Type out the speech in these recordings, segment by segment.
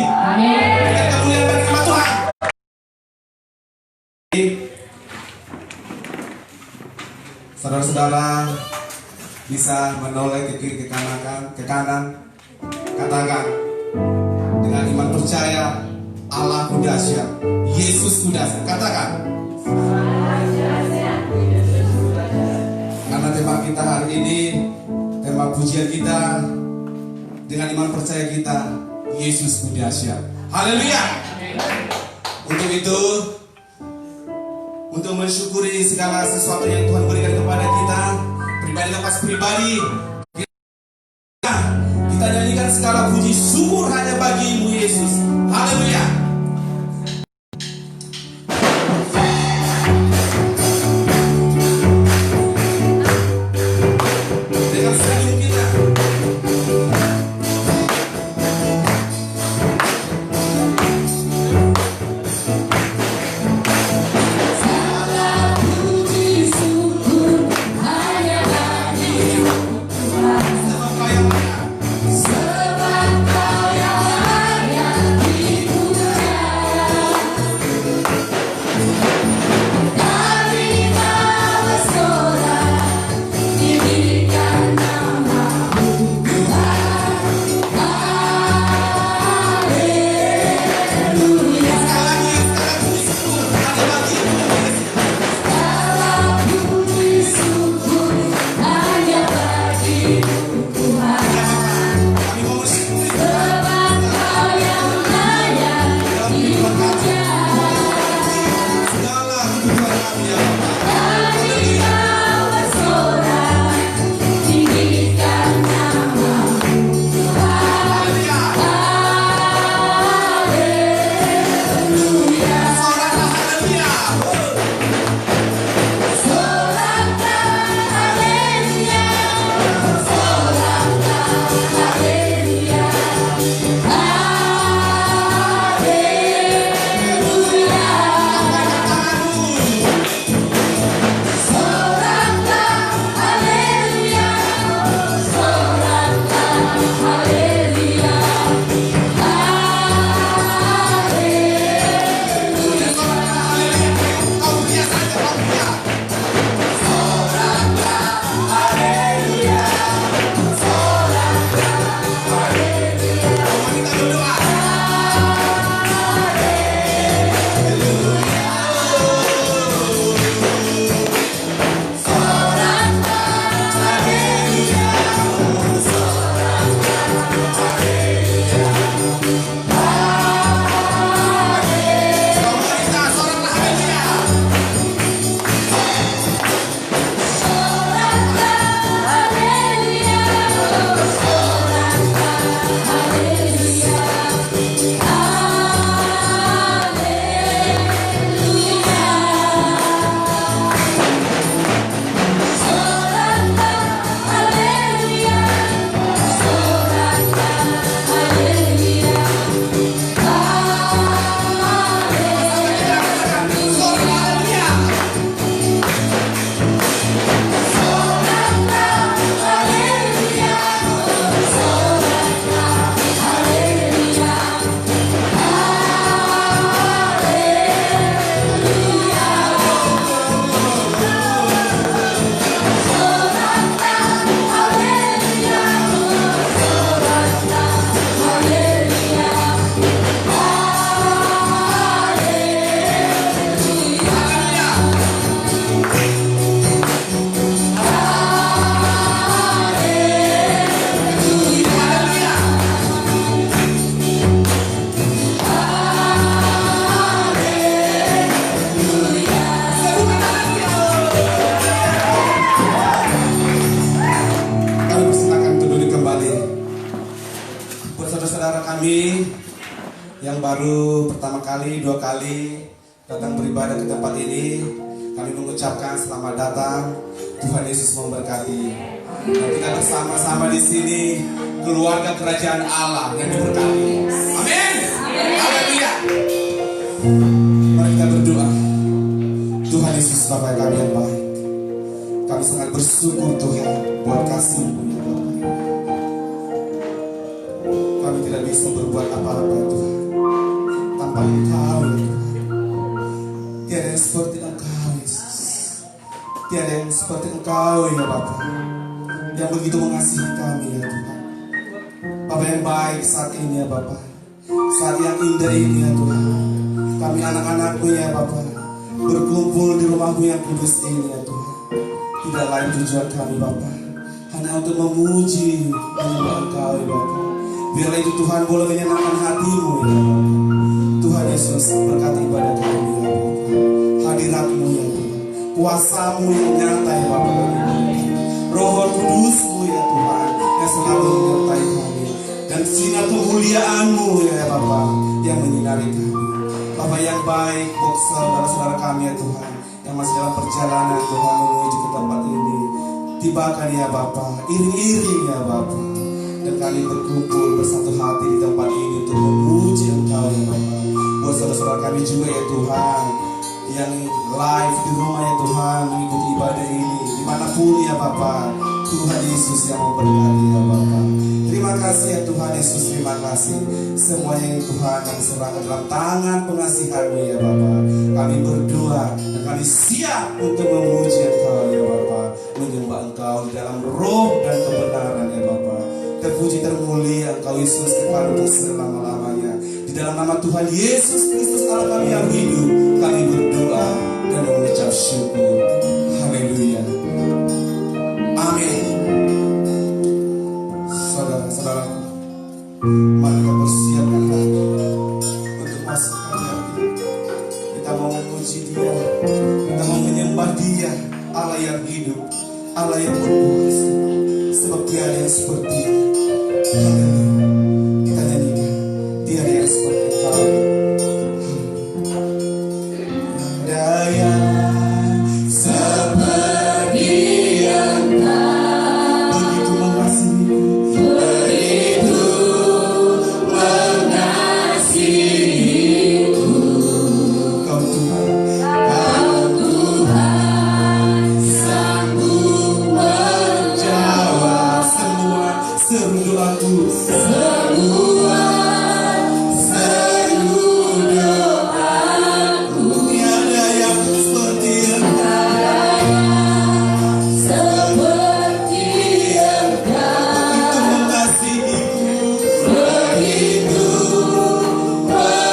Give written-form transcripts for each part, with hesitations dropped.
Amin. Berikan kemuliaan bagi nama Tuhan. Saudara-saudara bisa menoleh ke kiri, ke kanan, katakan dengan iman percaya, Allahku dahsyat, Yesusku dahsyat. Katakan. Karena tema kita hari ini, tema pujian kita, dengan iman percaya kita, Yesusku dahsyat. Haleluya. Untuk itu, untuk mensyukuri segala sesuatu yang Tuhan berikan kepada kita, pribadi lepas pribadi, kita nyanyikan segala puji syukur hanya bagimu Yesus. Haleluya. Dengan senyum kita. Kami yang baru pertama kali, dua kali datang beribadah ke tempat ini, kami mengucapkan selamat datang. Tuhan Yesus memberkati. Dan kita bersama-sama di sini keluarga kerajaan Allah yang diberkati. Amin. Haleluya. Mari kita berdoa. Tuhan Yesus Bapa kami yang baik, kami sangat bersyukur Tuhan buat kasih-Mu. Kami tidak bisa berbuat apa-apa Tuhan. tanpa Engkau ya Tuhan. Tiada yang seperti Engkau Yesus. Tiada yang seperti Engkau ya Bapa, yang begitu mengasihi kami ya Tuhan. Bapa yang baik saat ini ya Bapa, saat yang indah ini ya Tuhan. Kami anak-anakmu ya Bapa, berkumpul di rumahmu yang kudus ini ya Tuhan. Tidak lain tujuan kami Bapa, hanya untuk memuji, menyembah Engkau ya Bapa. Biarlah itu Tuhan boleh menyenangkan hatimu ya Bapa. Tuhan Yesus, berkati ibadah kami ya Bapa. Hadiratmu ya Tuhan, kuasamu yang nyata ya Bapa. Roh Kudusmu ya Tuhan, yang selalu menyertai kami. Dan sinar kemuliaanmu ya Bapa, yang menyinari kami. Bapa yang baik, buat saudara-saudara kami ya Tuhan, yang masih dalam perjalanan Tuhan menuju ke tempat ini. Tibakan ya Bapa, iring-iring ya Bapa. Dan kami berkumpul bersatu hati di tempat ini untuk memuji Engkau ya Bapa. Buat saudara-saudara kami juga ya Tuhan, yang live di rumah ya Tuhan, mengikuti ibadah ini dimanapun ya Bapa. Tuhan Yesus yang memberkati ya Bapa. Terima kasih ya Tuhan Yesus, terima kasih. Semuanya yang Tuhan kami serahkan dalam tangan pengasihan-Mu ya Bapa. Kami berdoa dan kami siap untuk memuji Engkau ya Bapa, menyembah Engkau di dalam roh dan kebenaran ya Bapa. Terpuji termulia Engkau Yesus kekal untuk selama-lamanya. Di dalam nama Tuhan Yesus Kristus Allah kami yang hidup, kami berdoa dan mengucap syukur. Haleluya. Amin. Saudara-saudaraku, mari kita persiapkan hati untuk masuk ke hati. Kita mau memuji Dia, kita mau menyembah Dia, Allah yang hidup, Allah yang berkuasa. Sebab tiada yang seperti Haleluya. Kita nyanyikan, tiada yang seperti Engkau. Daya seperti Engkau, begitu mengasihi, begitu mengasihiku. Kau Tuhan, Kau Tuhan, sanggup menjawab semua seru doaku, semua seru doaku. Tiada yang seperti Engkau, seperti Engkau. Begitu mengasihiku, begitu mengasihiku.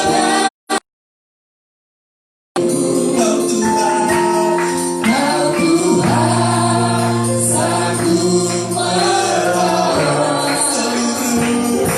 Kau Tuhan, Kau Tuhan, sanggup merawat seluruh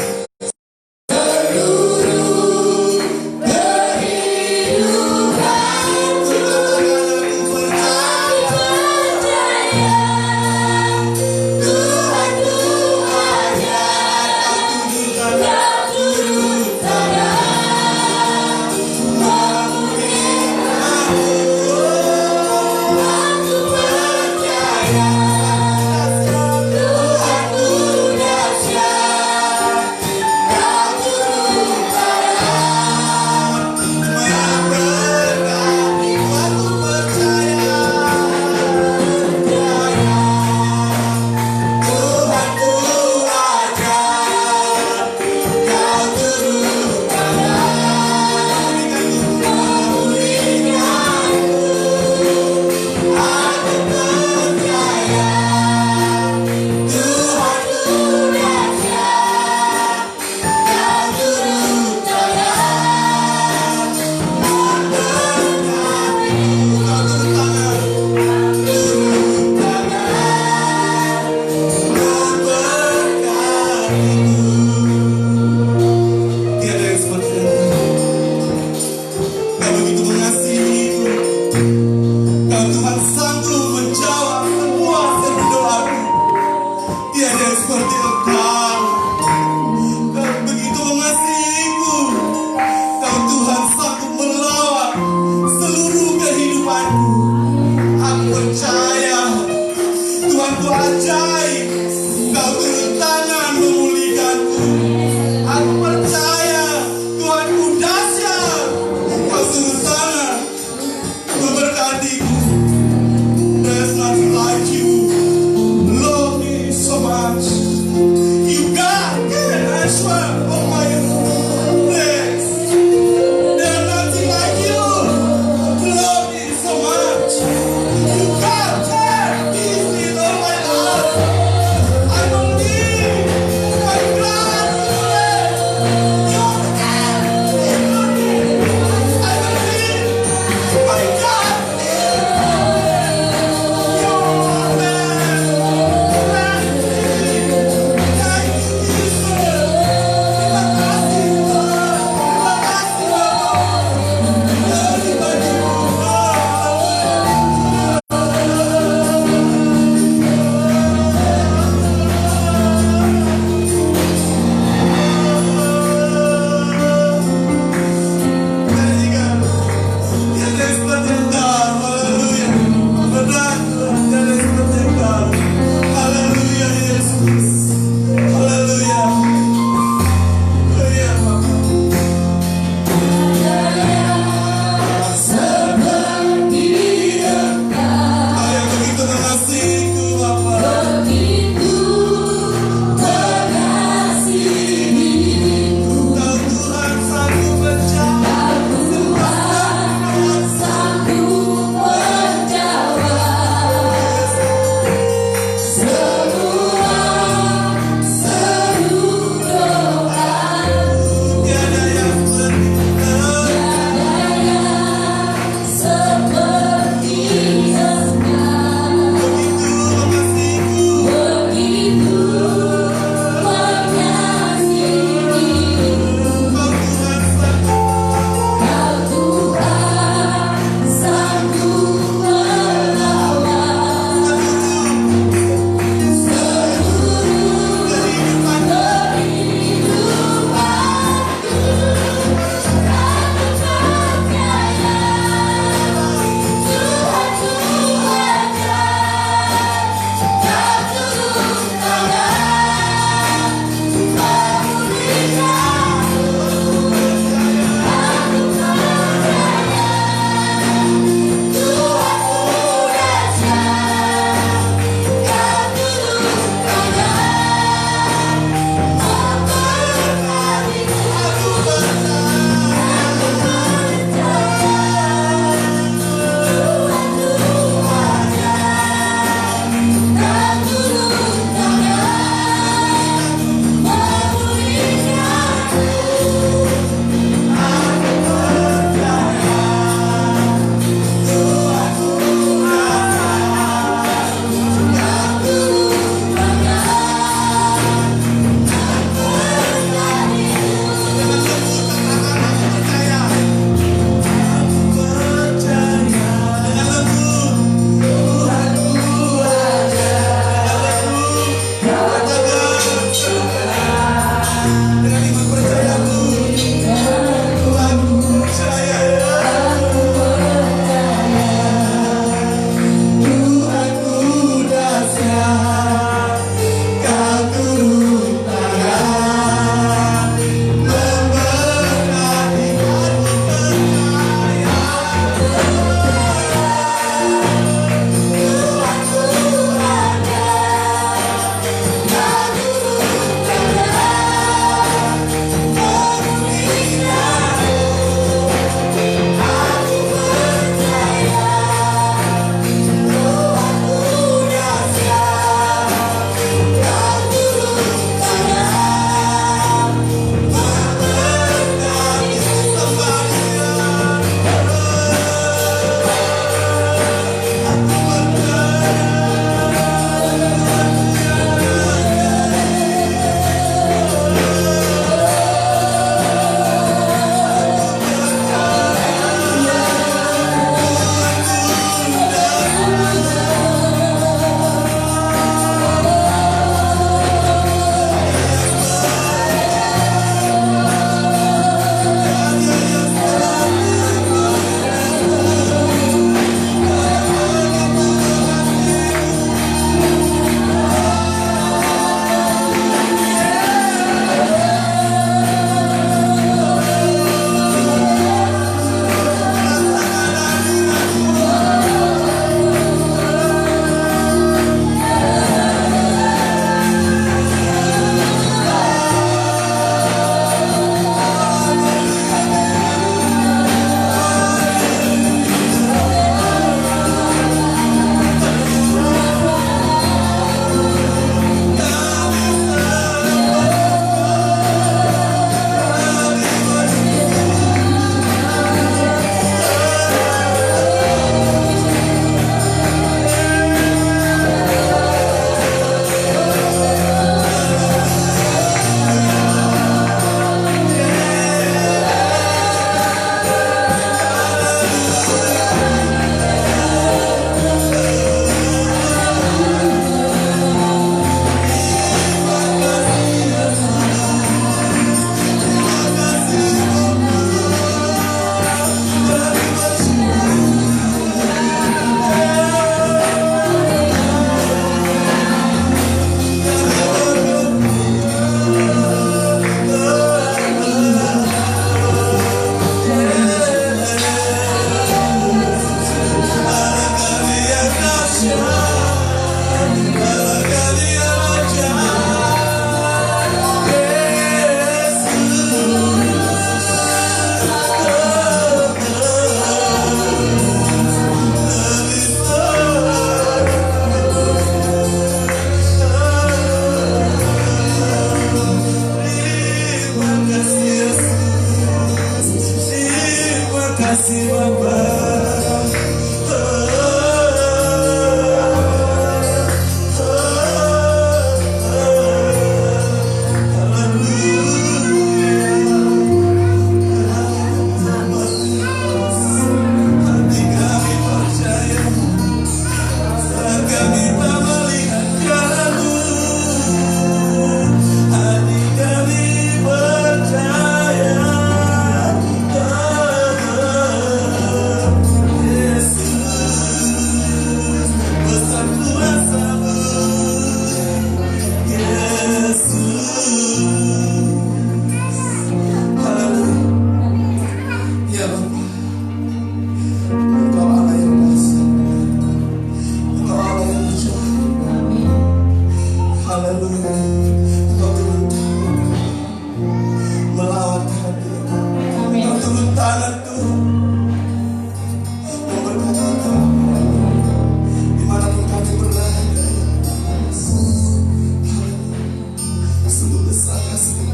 Saat kasih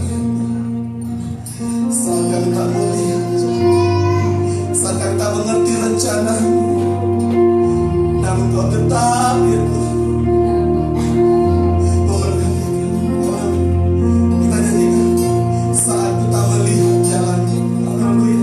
saat kami tak melihat, saat kami tak mengerti rencana-Mu, namun Kau tetap ya Tuhan memberkati kami. Kita nyanyikan saat ku tak melihat jalan-Mu. Haleluya.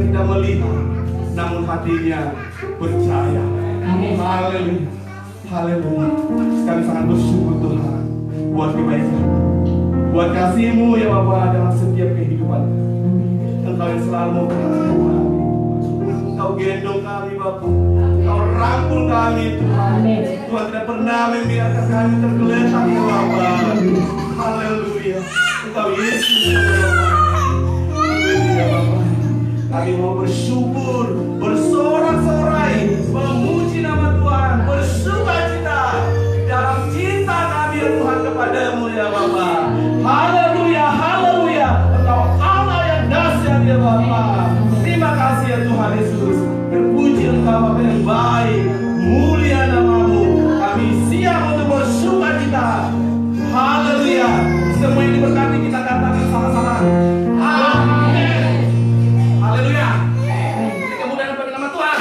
Haleluya. hatinya percaya. Amin. Haleluya. Haleluya. Kami sangat bersyukur Tuhan buat kebaikan, buat kasih-Mu ya Bapa dalam setiap kehidupan. Engkau yang selalu memperhatikan kami. Engkau gendong kami Bapa. Engkau rangkul kami Tuhan. Tuhan tidak pernah membiarkan kami tergeletak ya Bapa. Haleluya. Engkau Yesus ya Bapa. Haleluya Bapa. Kami mau bersyukur, bersorak-sorai, memuji nama Tuhan, bersukacita dalam cinta kami ya Tuhan kepadamu ya Bapa. Haleluya, haleluya. Engkau Allah yang dahsyat ya Bapa. Terima kasih ya Tuhan. Tuhan Yesus. Terpuji Engkau Bapa yang baik, mulia nama-Mu. Kami siap untuk bersuka cita. Haleluya. Semua yang diberkati kita katakan sama-sama. Amin. Haleluya. Ini kemudahan bagi nama Tuhan.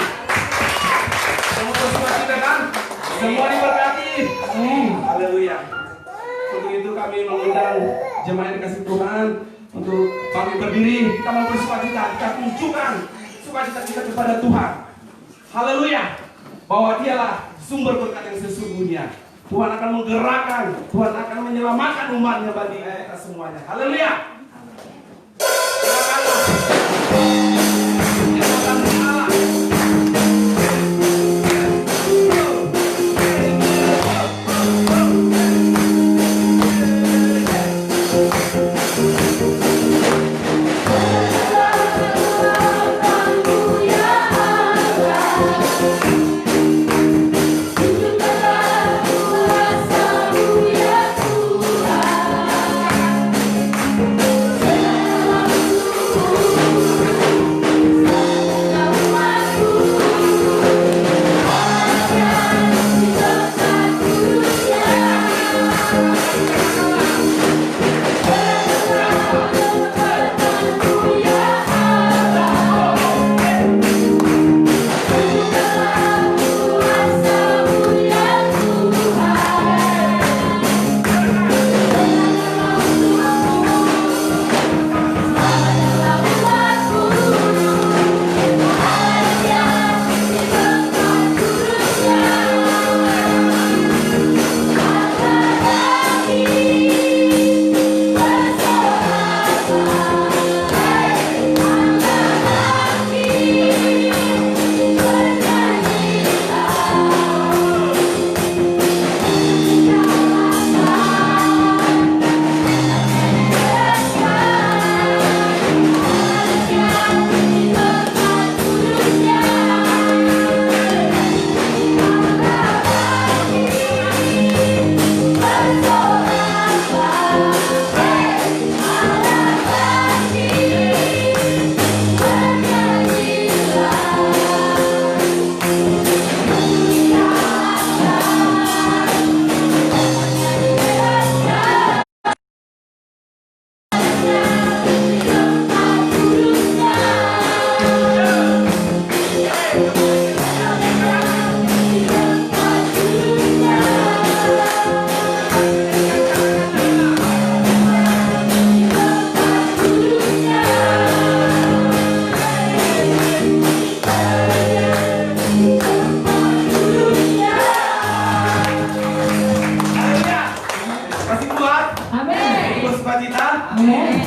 Semua bersuka cita kan? Semua diberkati. Haleluya. Untuk itu kami mengundang jemaat yang dikasih Tuhan untuk kami berdiri. Kita mau bersuka cita. Kita tunjukkan sukacita kita kepada Tuhan. Haleluya. Bahwa Dialah sumber berkat yang sesungguhnya. Tuhan akan menggerakkan, Tuhan akan menyelamatkan umatnya bagi kita semuanya. Haleluya. Silakanlah. Silakan Allah.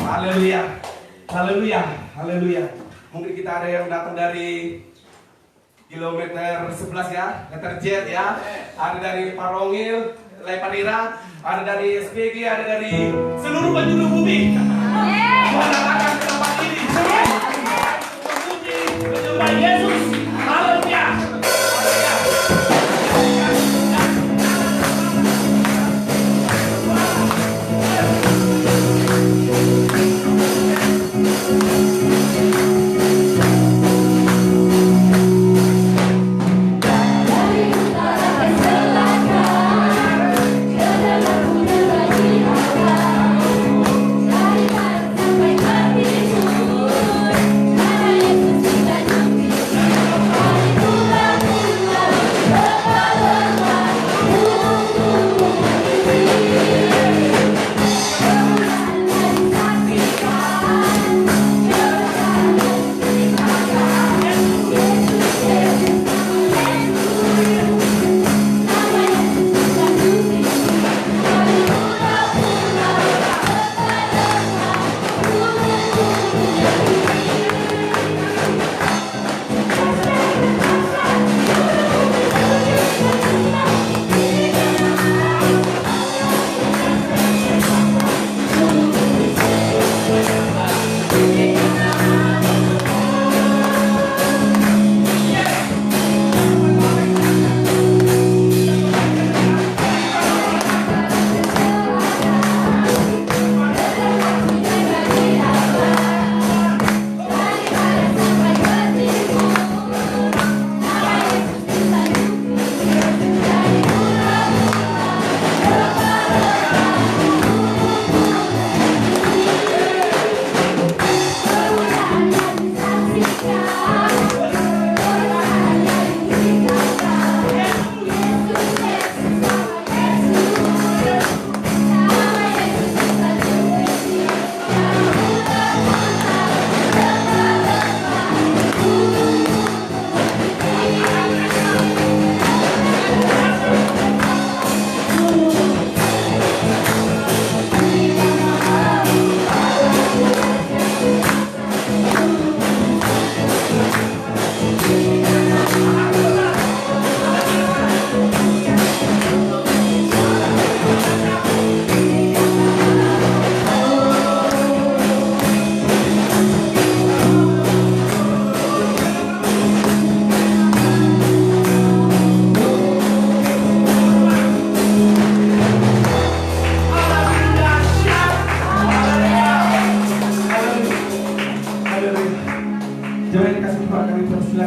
Haleluya. Haleluya. Haleluya. Mungkin kita ada yang datang dari kilometer 11 ya, letter Z ya. Ada dari Parongil, Lepanira, ada dari SPG, ada dari seluruh penjuru bumi. Tuhan akan ke tempat ini. Memuji, menyembah Yesus. Haleluya.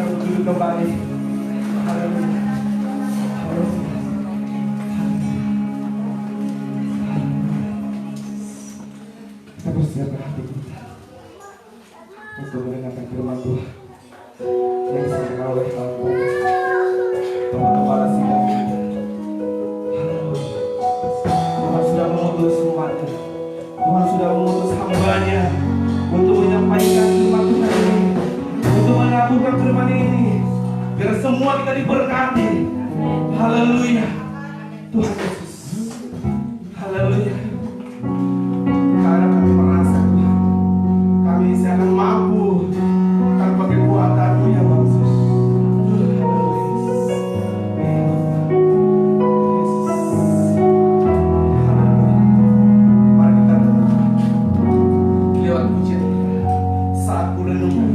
untuk duduk kembali. Haleluya. Haleluya. Kita persiapkan hati kita untuk mendengarkan firman Tuhan yang disampaikan oleh Tuhan Kepala Sidang kita. Haleluya. Tuhan sudah mengutus umatnya. Tuhan sudah mengutus hambanya untuk menyampaikan firman Tuhan ini, untuk mengaburkan firman ini, biar semua kita diberkati. Haleluya. Tuhan Yesus. Haleluya. Karena kami merasa Tuhan, kami akan mampu tanpa kekuatan-Mu yang khusus. Saat ku renungkan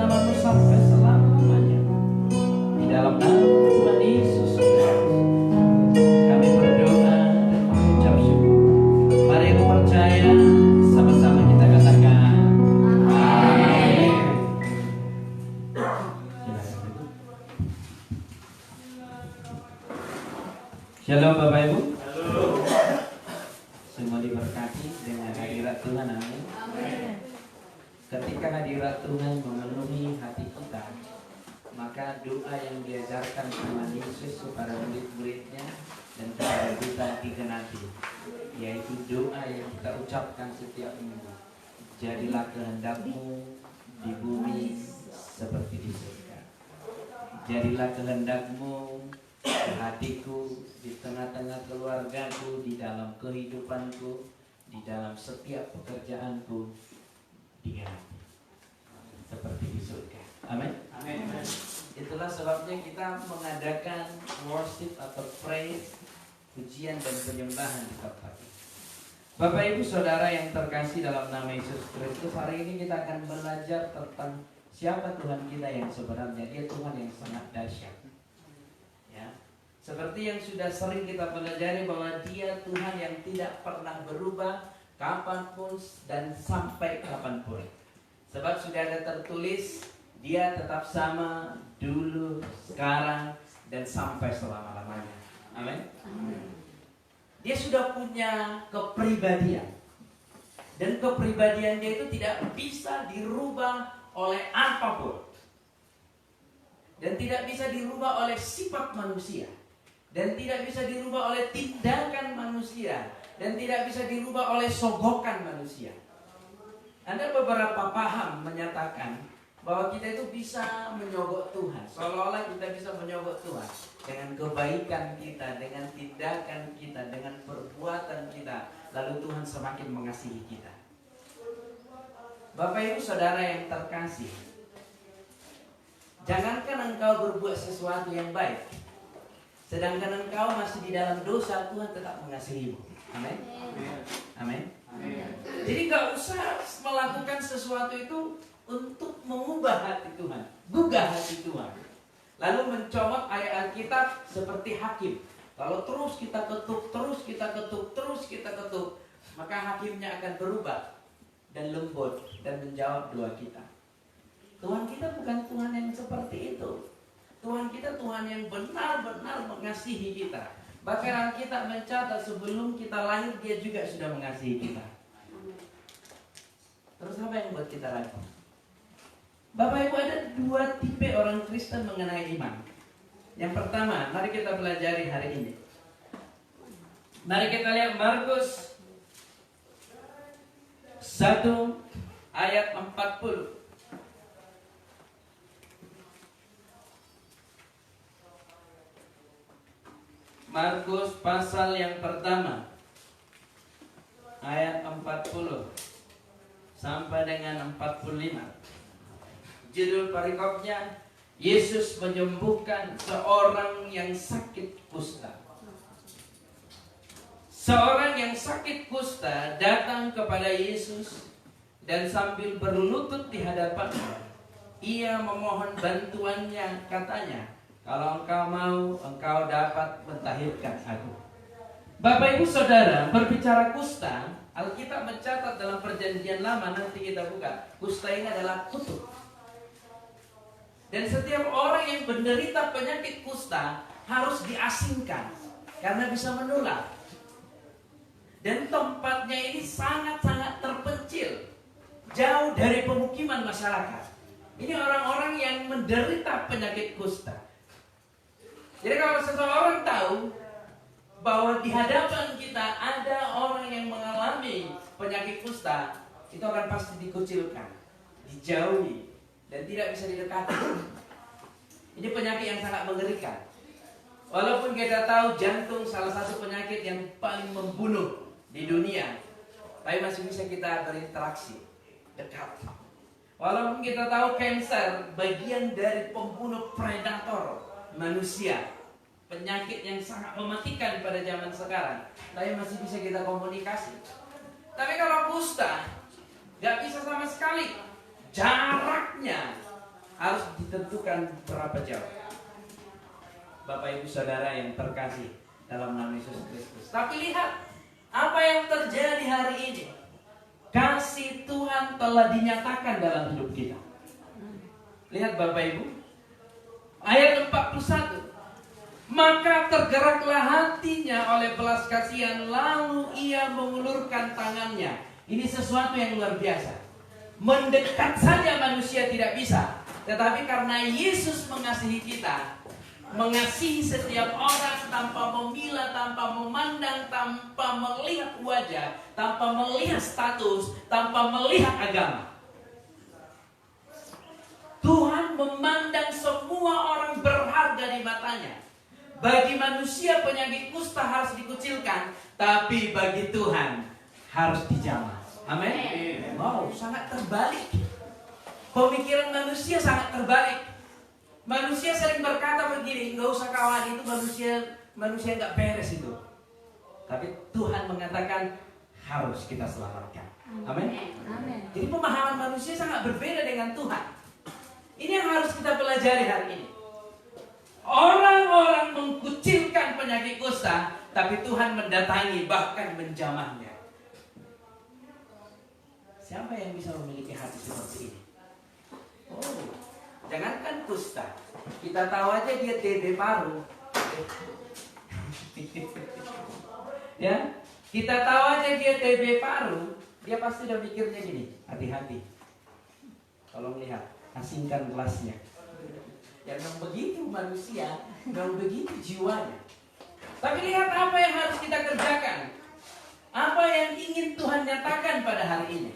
namamu sampai selama-lamanya. Di dalam nama Tuhan Yesus kami berdoa dan mengucap syukur. Mari aku percaya, sama-sama kita katakan amin. Shalom Bapak Ibu. Semua diberkati dengan hadirat Tuhan, amin. Ketika hadirat Tuhan memenuhi hati kita, maka doa yang diajarkan Tuhan Yesus kepada murid-muridnya dan kepada kita digenapi, yaitu doa yang kita ucapkan setiap minggu. Jadilah kehendakmu di bumi seperti di surga. Jadilah kehendakmu di hatiku, di tengah-tengah keluargaku, di dalam kehidupanku, di dalam setiap pekerjaanku, digenapi seperti di surga. Amin. Amin. Itulah sebabnya kita mengadakan worship atau praise, pujian dan penyembahan di tempat ini. Bapak Ibu Saudara yang terkasih dalam nama Yesus Kristus, hari ini kita akan belajar tentang siapa Tuhan kita yang sebenarnya. Dia Tuhan yang sangat dahsyat. Ya. Seperti yang sudah sering kita pelajari bahwa Dia Tuhan yang tidak pernah berubah kapanpun dan sampai kapanpun. Sebab sudah ada tertulis, Dia tetap sama dulu, sekarang, dan sampai selama-lamanya. Amin. Dia sudah punya kepribadian. Dan kepribadian Dia itu tidak bisa dirubah oleh apapun. Dan tidak bisa dirubah oleh sifat manusia. Dan tidak bisa dirubah oleh tindakan manusia. Dan tidak bisa dirubah oleh sogokan manusia. Ada beberapa paham menyatakan bahwa kita itu bisa menyogok Tuhan. Seolah-olah kita bisa menyogok Tuhan dengan kebaikan kita, dengan tindakan kita, dengan perbuatan kita. Lalu Tuhan semakin mengasihi kita. Bapak Ibu Saudara yang terkasih, jangankan engkau berbuat sesuatu yang baik, sedangkan engkau masih di dalam dosa, Tuhan tetap mengasihimu. Amin. Amin. Jadi gak usah melakukan sesuatu itu untuk mengubah hati Tuhan, gugah hati Tuhan. Lalu mencomot ayat Alkitab seperti hakim. Kalau terus kita ketuk, terus kita ketuk, maka hakimnya akan berubah dan lembut dan menjawab doa kita. Tuhan kita bukan Tuhan yang seperti itu. Tuhan kita Tuhan yang benar-benar mengasihi kita. Bahkan Alkitab mencatat sebelum kita lahir Dia juga sudah mengasihi kita. Terus apa yang buat kita ragu? Bapak Ibu, ada dua tipe orang Kristen mengenai iman. Yang pertama, mari kita pelajari hari ini. Mari kita lihat Markus 1 ayat 40. Markus pasal yang pertama ayat 40 sampai dengan 45. Judul perikopnya, Yesus menyembuhkan seorang yang sakit kusta. Seorang yang sakit kusta datang kepada Yesus dan sambil berlutut di hadapannya, ia memohon bantuannya, katanya, kalau engkau mau, engkau dapat mentahirkan aku. Bapak Ibu Saudara, berbicara kusta, Alkitab mencatat dalam perjanjian lama, nanti kita buka, kusta ini adalah kutuk. Dan setiap orang yang menderita penyakit kusta harus diasingkan karena bisa menular. Dan tempatnya ini sangat-sangat terpencil, jauh dari pemukiman masyarakat. Ini orang-orang yang menderita penyakit kusta. Jadi kalau seseorang tahu bahwa di hadapan kita ada orang yang mengalami penyakit kusta, itu akan pasti dikucilkan, dijauhi, dan tidak bisa didekati. Ini penyakit yang sangat mengerikan. Walaupun kita tahu jantung salah satu penyakit yang paling membunuh di dunia, tapi masih bisa kita berinteraksi dekat. Walaupun kita tahu kanker bagian dari pembunuh predator manusia, penyakit yang sangat mematikan pada zaman sekarang, tapi masih bisa kita komunikasi. Tapi kalau kusta, gak bisa sama sekali. Jaraknya harus ditentukan berapa jauh. Bapak Ibu Saudara yang terkasih dalam nama Yesus Kristus. Tapi lihat apa yang terjadi hari ini. Kasih Tuhan telah dinyatakan dalam hidup kita. Lihat Bapak Ibu, ayat 41. Maka tergeraklah hatinya oleh belas kasihan, lalu ia mengulurkan tangannya. Ini sesuatu yang luar biasa. Mendekat saja manusia tidak bisa, tetapi karena Yesus mengasihi kita, mengasihi setiap orang tanpa memilah, tanpa memandang, tanpa melihat wajah, tanpa melihat status, tanpa melihat agama. Tuhan memandang semua orang berharga di matanya. Bagi manusia penyakit kusta harus dikucilkan, tapi bagi Tuhan harus dijamah. Amin. Wow, sangat terbalik. Pemikiran manusia sangat terbalik. Manusia sering berkata begini, nggak usah kawan, itu manusia nggak beres itu. Tapi Tuhan mengatakan harus kita selamatkan. Amin. Jadi pemahaman manusia sangat berbeda dengan Tuhan. Ini yang harus kita pelajari hari ini. Orang-orang mengkucilkan penyakit kusta, tapi Tuhan mendatangi bahkan menjamahnya. Siapa yang bisa memiliki hati seperti ini? Oh, jangankan kusta, kita tahu aja dia TB paru. Ya, kita tahu aja dia TB paru, dia pasti udah mikirnya gini, hati-hati. Tolong lihat, asingkan gelasnya. Yang begitu manusia, yang begitu jiwanya. Tapi lihat apa yang harus kita kerjakan. Apa yang ingin Tuhan nyatakan pada hari ini.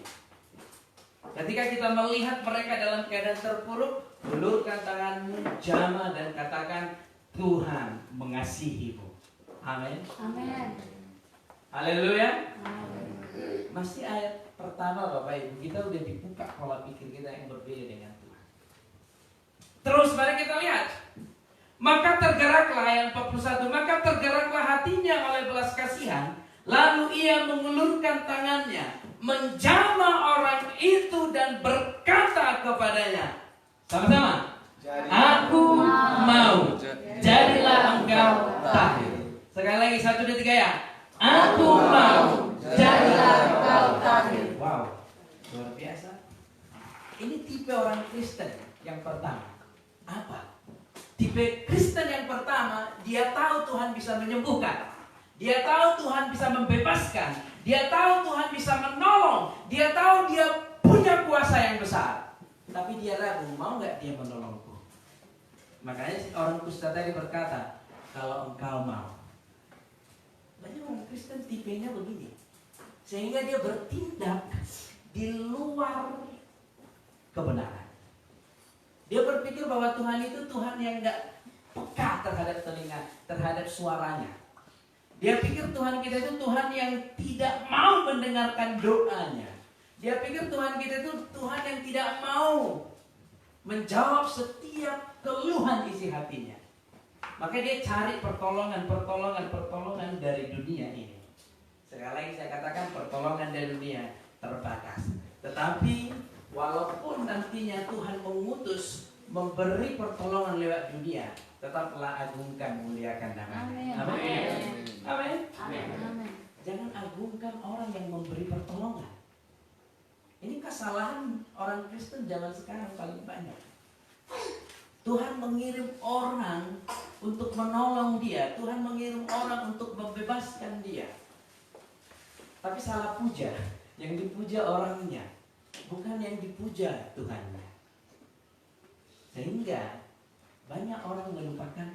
Ketika kita melihat mereka dalam keadaan terpuruk, ulurkan tanganmu, jamah dan katakan, Tuhan mengasihimu. Amin. Amin. Haleluya. Masih ayat pertama Bapak Ibu, kita udah dibuka pola pikir kita yang berbeda dengan Tuhan. Terus mari kita lihat. Maka tergeraklah ayat 41. Maka tergeraklah hatinya oleh belas kasihan, lalu ia mengulurkan tangannya, menjamah orang itu dan berkata kepadanya, sama-sama, aku mau, jadilah engkau tahir. Sekali lagi 1, 2, 3 ya. Aku mau, jadilah engkau tahir. Wow, luar biasa. Ini tipe orang Kristen yang pertama. Apa? Tipe Kristen yang pertama, dia tahu Tuhan bisa menyembuhkan. Dia tahu Tuhan bisa membebaskan. Dia tahu Tuhan bisa menolong. Dia tahu dia punya kuasa yang besar. Tapi dia ragu, mau nggak dia menolongku? Makanya orang kusta tadi berkata, kalau engkau mau. Banyak orang Kristen tipenya begini. Sehingga dia bertindak di luar kebenaran. Dia berpikir bahwa Tuhan itu Tuhan yang tidak peka terhadap telinga, terhadap suaranya. Dia pikir Tuhan kita itu Tuhan yang tidak mau mendengarkan doanya. Dia pikir Tuhan kita itu Tuhan yang tidak mau menjawab setiap keluhan isi hatinya. Maka dia cari pertolongan dari dunia ini. Sekali lagi saya katakan pertolongan dari dunia terbatas. Tetapi walaupun nantinya Tuhan mengutus memberi pertolongan lewat dunia, tetaplah agungkan, muliakan namanya. Amin. Jangan agungkan orang yang memberi pertolongan. Ini kesalahan orang Kristen zaman sekarang paling banyak. Tuhan mengirim orang untuk menolong dia, Tuhan mengirim orang untuk membebaskan dia. Tapi salah puja, yang dipuja orangnya, bukan yang dipuja Tuhannya. Sehingga banyak orang melupakan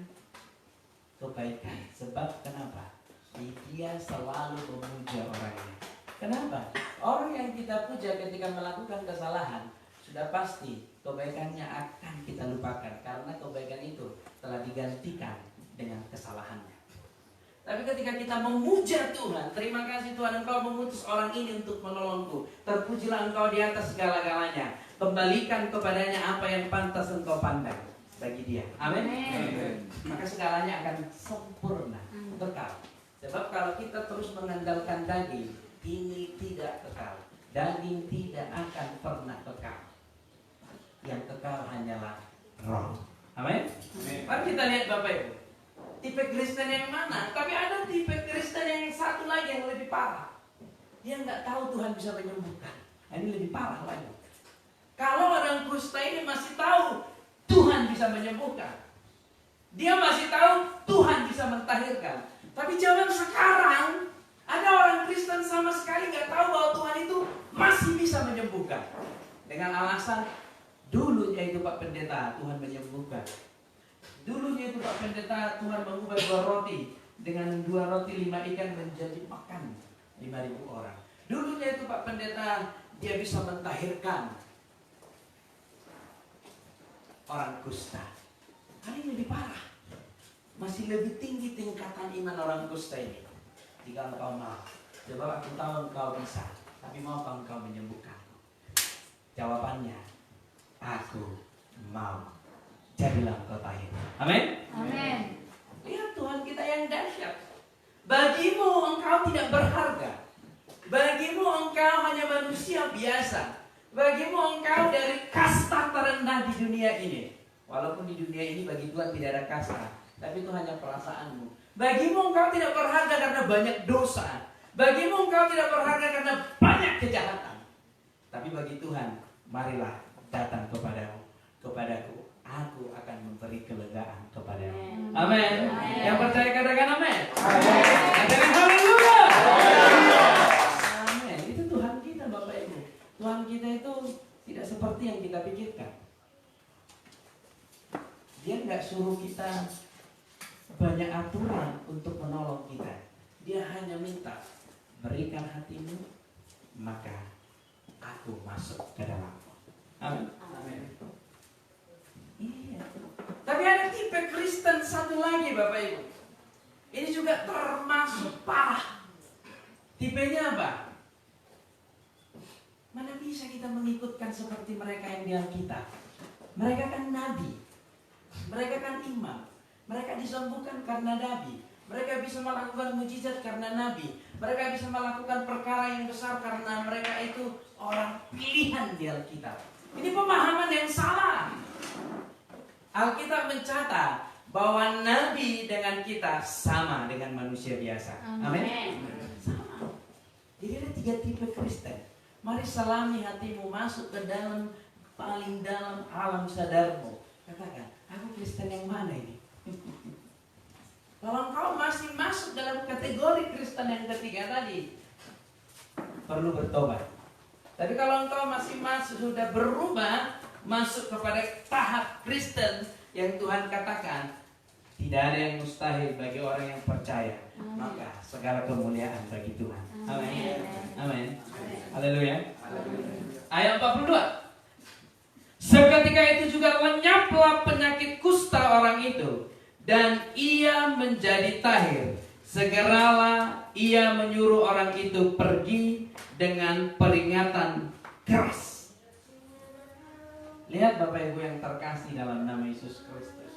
kebaikan. Sebab kenapa? Dia selalu memuja orangnya. Kenapa? Orang yang kita puja ketika melakukan kesalahan, sudah pasti kebaikannya akan kita lupakan. Karena kebaikan itu telah digantikan dengan kesalahannya. Tapi ketika kita memuja Tuhan, terima kasih Tuhan, Engkau mengutus orang ini untuk menolongku. Terpujilah Engkau di atas segala-galanya. Kembalikan kepadanya apa yang pantas Engkau pandang bagi dia. Amin. Maka segalanya akan sempurna, kekal. Sebab kalau kita terus mengandalkan daging, ini tidak kekal. Daging tidak akan pernah kekal. yang kekal hanyalah Roh. Amin. Mari kita lihat Bapak Ibu. Tipe Kristen yang mana? Tapi ada tipe Kristen yang satu lagi yang lebih parah. Dia nggak tahu Tuhan bisa menyembuhkan. Ini lebih parah lagi. Kalau orang kusta ini masih tahu Tuhan bisa menyembuhkan, dia masih tahu Tuhan bisa mentahirkan. Tapi zaman sekarang ada orang Kristen sama sekali nggak tahu bahwa Tuhan itu masih bisa menyembuhkan. Dengan alasan dulunya itu Pak Pendeta Tuhan menyembuhkan. Dulunya itu Pak Pendeta Tuhan mengubah 2 roti dengan 2 roti 5 ikan menjadi makan 5.000 orang. Dulunya itu Pak Pendeta dia bisa mentahirkan orang kusta. Kali ini lebih parah. Masih lebih tinggi tingkatan iman orang kusta ini. Jika engkau mau, coba aku tahu engkau bisa, tapi maukah engkau menyembuhkan? Jawabannya, aku mau. Jadilah engkau tahir. Amin. Amin. Lihat Tuhan kita yang dahsyat. Bagimu engkau tidak berharga. Bagimu engkau hanya manusia biasa. Bagimu engkau dari kasta terendah di dunia ini. Walaupun di dunia ini bagi Tuhan tidak ada kasta, tapi itu hanya perasaanmu. Bagimu engkau tidak berharga karena banyak dosa. Bagimu engkau tidak berharga karena banyak kejahatan. Tapi bagi Tuhan, marilah datang kepadaku. Aku akan memberi kelegaan kepadamu. Amin. Yang percaya katakan amin. Katakan haleluya. Amin. Itu Tuhan kita Bapak Ibu. Tuhan kita itu tidak seperti yang kita pikirkan. Dia nggak suruh kita banyak aturan untuk menolong kita. Dia hanya minta, berikan hatimu, maka aku masuk ke dalammu. Amin. Amin. Iya. Tapi ada tipe Kristen satu lagi Bapak Ibu. Ini juga termasuk parah. Tipenya apa? Mana bisa kita mengikutkan seperti mereka yang di Alkitab? Mereka kan nabi. Mereka kan imam. Mereka disembuhkan karena nabi. Mereka bisa melakukan mujizat karena nabi. Mereka bisa melakukan perkara yang besar karena mereka itu orang pilihan di Alkitab. Ini pemahaman yang salah. Alkitab mencatat bahwa nabi dengan kita sama dengan manusia biasa. Amin. Sama. Jadi ada 3 tipe Kristen. Mari selami hatimu masuk ke dalam paling dalam alam sadarmu. Katakan, aku Kristen yang mana ini? Kalau engkau masih masuk dalam kategori Kristen yang ketiga tadi, perlu bertobat. Tapi kalau engkau masih masuk, sudah berubah, masuk kepada tahap Kristen yang Tuhan katakan tidak ada yang mustahil bagi orang yang percaya, maka segala kemuliaan bagi Tuhan. Amin. Amin. Haleluya. Ayat 42. Seketika itu juga lenyaplah penyakit kusta orang itu, dan ia menjadi tahir. Segeralah ia menyuruh orang itu pergi dengan peringatan keras. Lihat Bapak Ibu yang terkasih dalam nama Yesus Kristus.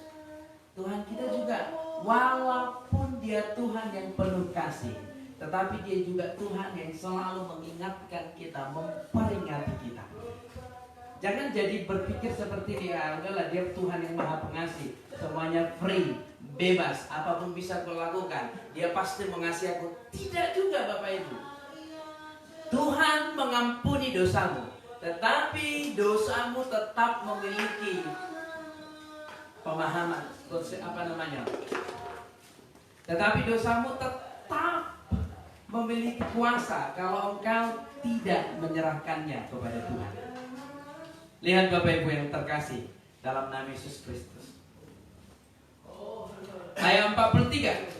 Tuhan kita juga, walaupun dia Tuhan yang penuh kasih, tetapi dia juga Tuhan yang selalu mengingatkan kita, memperingati kita. Jangan jadi berpikir seperti dia, udahlah dia Tuhan yang maha pengasih, semuanya free, bebas, apapun bisa aku lakukan, dia pasti mengasihi aku. Tidak juga Bapak Ibu. Tuhan mengampuni dosamu, tetapi dosamu tetap memiliki pemahaman, tetapi dosamu tetap memiliki kuasa kalau engkau tidak menyerahkannya kepada Tuhan. Lihat Bapak Ibu yang terkasih dalam nama Yesus Kristus. Ayat 43.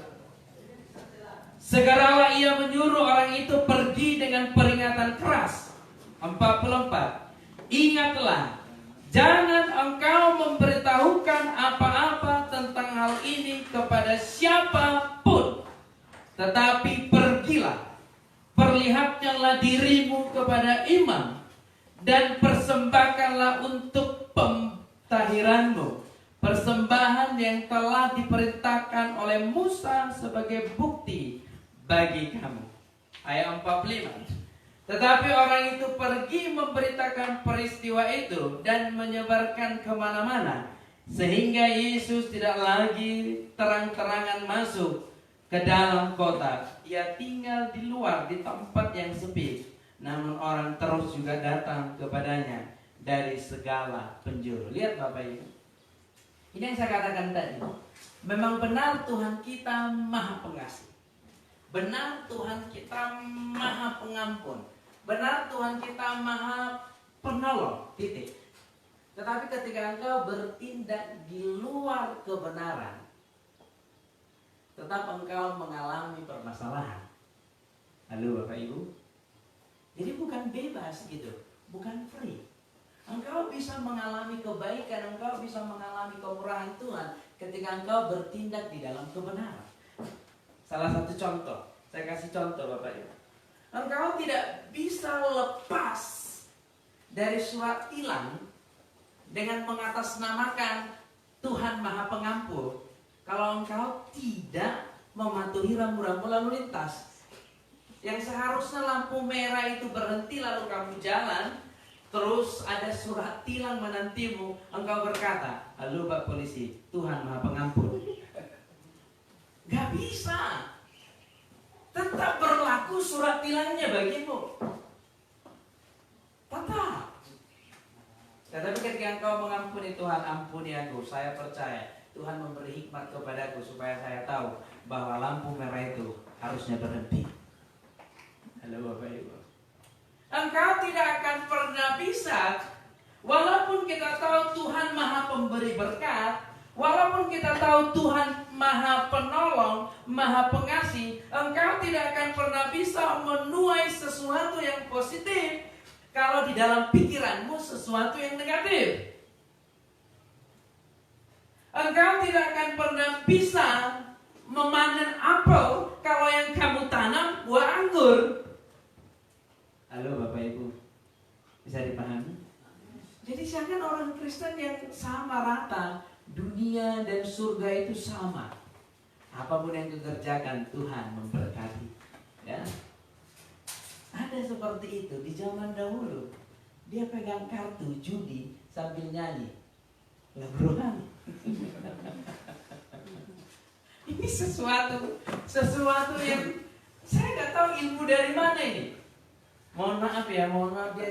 Segeralah ia menyuruh orang itu pergi dengan peringatan keras. 44. Ingatlah, jangan engkau memberitahukan apa-apa tentang hal ini kepada siapapun, tetapi pergilah, perlihatkanlah dirimu kepada imam, dan persembahkanlah untuk pentahiranmu persembahan yang telah diperintahkan oleh Musa sebagai bukti bagi kamu. Ayat 45. Tetapi orang itu pergi memberitakan peristiwa itu dan menyebarkan kemana-mana, sehingga Yesus tidak lagi terang-terangan masuk ke dalam kota. Ia tinggal di luar di tempat yang sepi. Namun orang terus juga datang kepadanya dari segala penjuru. Lihat Bapak Ibu, ini yang saya katakan tadi. Memang benar Tuhan kita Maha Pengasih. Benar Tuhan kita Maha Pengampun. Benar Tuhan kita Maha Penolong, titik. Tetapi ketika engkau bertindak di luar kebenaran, tetap engkau mengalami permasalahan. Halo Bapak Ibu. Jadi bukan bebas gitu, bukan free. Engkau bisa mengalami kebaikan, engkau bisa mengalami kemurahan Tuhan ketika engkau bertindak di dalam kebenaran. Salah satu contoh, saya kasih contoh Bapak Ibu. Engkau tidak bisa lepas dari surat tilang dengan mengatasnamakan Tuhan Maha Pengampun kalau engkau tidak mematuhi rambu-rambu lalu lintas. Yang seharusnya lampu merah itu berhenti lalu kamu jalan, terus ada surat tilang menantimu, engkau berkata, "Halo Pak Polisi, Tuhan Maha Pengampun." Gak bisa. Tetap berlaku surat tilangnya bagimu. Tetap. Tetapi ketika engkau mengampuni, Tuhan ampuni aku, saya percaya Tuhan memberi hikmat kepadaku supaya saya tahu bahwa lampu merah itu harusnya berhenti. Halo Bapak Ibu. Engkau tidak akan pernah bisa, walaupun kita tahu Tuhan Maha Pemberi berkat, walaupun kita tahu Tuhan Maha Penolong, Maha Pengasih, engkau tidak akan pernah bisa menuai sesuatu yang positif kalau di dalam pikiranmu sesuatu yang negatif. Engkau tidak akan pernah bisa memanen apel kalau yang kamu tanam buah anggur. Halo Bapak Ibu, bisa dipahami? Jadi jangan orang Kristen yang sama rata, dunia dan surga itu sama. Apapun yang dikerjakan Tuhan memberkati. Ya, ada seperti itu di zaman dahulu. Dia pegang kartu judi sambil nyanyi lagu rohani. Ini sesuatu yang saya nggak tahu ilmu dari mana ini. Mohon maaf dia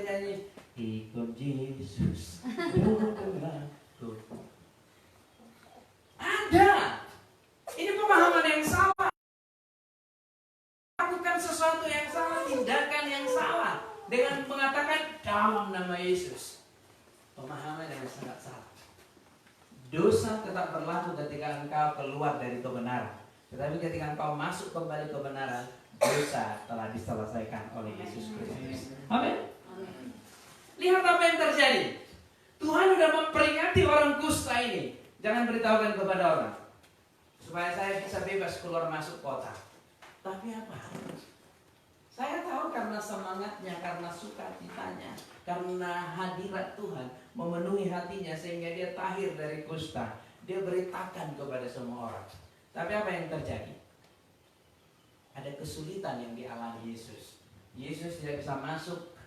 nyanyi ikut Yesus. Ada. Ini pemahaman yang salah. Lakukan sesuatu yang salah, tindakan yang salah dengan mengatakan dalam nama Yesus. Pemahaman yang sangat salah. Dosa tetap berlaku ketika engkau keluar dari kebenaran. Tetapi ketika engkau masuk kembali kebenaran, dosa telah diselesaikan oleh Yesus Kristus. Amin. Lihat apa yang terjadi. Tuhan sudah memperingati orang kusta ini. Jangan beritahukan kepada orang, supaya saya bisa bebas keluar masuk kota. Tapi apa? Saya tahu karena semangatnya, karena sukacitanya, karena hadirat Tuhan memenuhi hatinya sehingga dia tahir dari kusta. Dia beritakan kepada semua orang. Tapi apa yang terjadi? Ada kesulitan yang dialami Yesus. Yesus tidak bisa masuk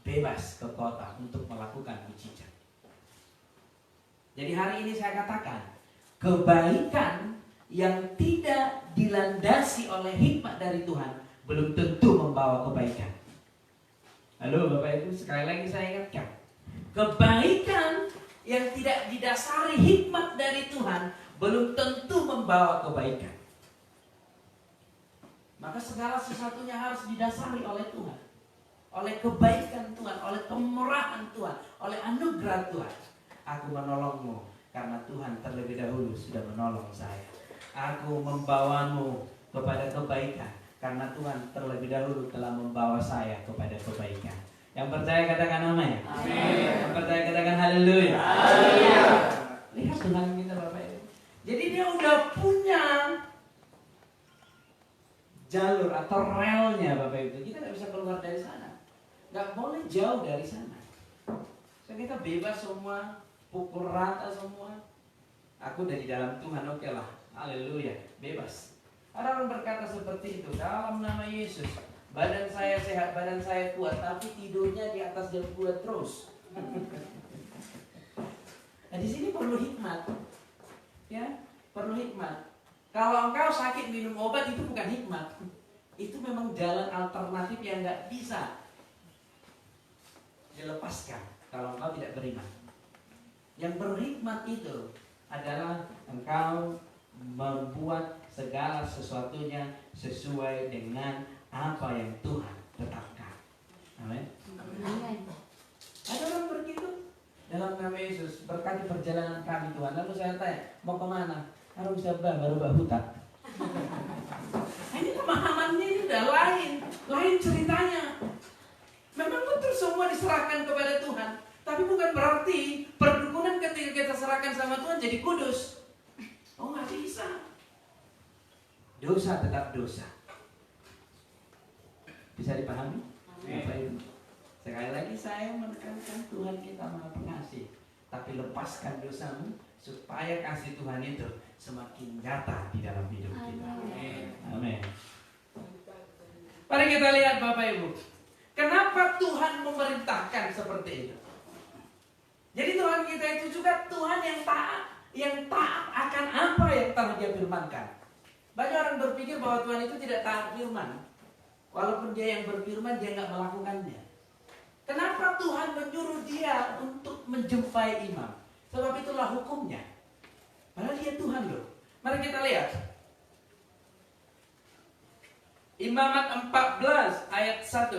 bebas ke kota untuk melakukan mujizat. Jadi hari ini saya katakan, kebaikan yang tidak dilandasi oleh hikmat dari Tuhan belum tentu membawa kebaikan. Halo Bapak Ibu, sekali lagi saya ingatkan, kebaikan yang tidak didasari hikmat dari Tuhan belum tentu membawa kebaikan. Maka segala sesuatunya harus didasari oleh Tuhan, oleh kebaikan Tuhan, oleh kemurahan Tuhan, oleh anugerah Tuhan. Aku menolongmu karena Tuhan terlebih dahulu sudah menolong saya. Aku membawamu kepada kebaikan karena Tuhan terlebih dahulu telah membawa saya kepada kebaikan. Yang percaya katakan amin. Amin. Yang percaya katakan haleluya. Haleluya. Lihat Tuhan kita Bapak Ibu. Jadi dia udah punya jalur atau relnya Bapak Ibu. Kita nggak bisa keluar dari sana. Nggak boleh jauh dari sana. So kita bebas semua, pukul rata semua. Aku udah di dalam Tuhan, oke lah. Haleluya, bebas. Ada orang berkata seperti itu, dalam nama Yesus, badan saya sehat, badan saya kuat, tapi tidurnya di atas jam 2 terus. Nah di sini perlu hikmat, ya, perlu hikmat. Kalau engkau sakit minum obat itu bukan hikmat, itu memang jalan alternatif yang nggak bisa dilepaskan kalau engkau tidak beriman. Yang berhikmat itu adalah engkau membuat segala sesuatunya sesuai dengan apa yang Tuhan tetapkan. Amin. Ada orang begitu dalam nama Yesus, berkati perjalanan kami Tuhan. Lalu saya tanya, mau kemana? Harus siapa? Baru hutan. Ini pemahamannya ini udah lain ceritanya. Memang betul semua diserahkan kepada Tuhan, tapi bukan berarti perdukunan ketika kita serahkan sama Tuhan jadi kudus. Oh, nggak bisa. Dosa tetap dosa. Bisa dipahami? Bapak Ibu. Sekali lagi saya menekankan Tuhan kita Maha Pengasih, tapi lepaskan dosamu supaya kasih Tuhan itu semakin nyata di dalam hidup kita. Amin. Mari kita lihat Bapak Ibu, kenapa Tuhan memerintahkan seperti itu. Jadi Tuhan kita itu juga Tuhan yang taat akan apa yang telah Dia firmankan. Banyak orang berpikir bahwa Tuhan itu tidak taat firman, walaupun Dia yang berfirman Dia nggak melakukannya. Kenapa Tuhan menyuruh dia untuk menjumpai imam? Sebab itulah hukumnya. Padahal Dia Tuhan loh. Mari kita lihat Imamat 14 ayat 1.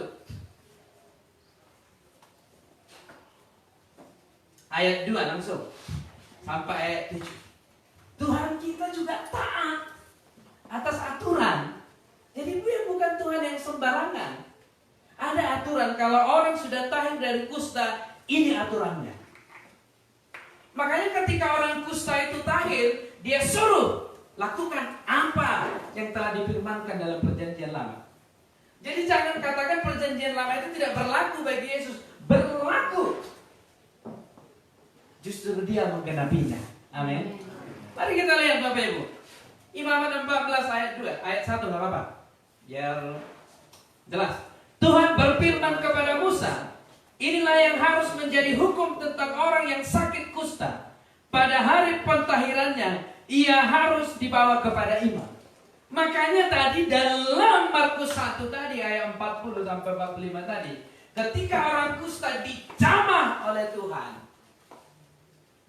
Ayat 2 langsung sampai ayat 7. Tuhan kita juga taat atas aturan. Jadi Dia bukan Tuhan yang sembarangan. Ada aturan, kalau orang sudah tahir dari kusta, ini aturannya. Makanya ketika orang kusta itu tahir, dia suruh lakukan apa yang telah difirmankan dalam perjanjian lama. Jadi jangan katakan perjanjian lama itu tidak berlaku bagi Yesus. Berlaku. Justru Dia menggenapinya. Amin. Mari kita lihat Bapak Ibu. Imamat 14 ayat 2. Ayat 1 gak apa-apa. Biar jelas. Tuhan berfirman kepada Musa, inilah yang harus menjadi hukum tentang orang yang sakit kusta. Pada hari pentahirannya, ia harus dibawa kepada imam. Makanya tadi dalam Markus 1 tadi, ayat 40 sampai 45 tadi, ketika orang kusta dijamah oleh Tuhan,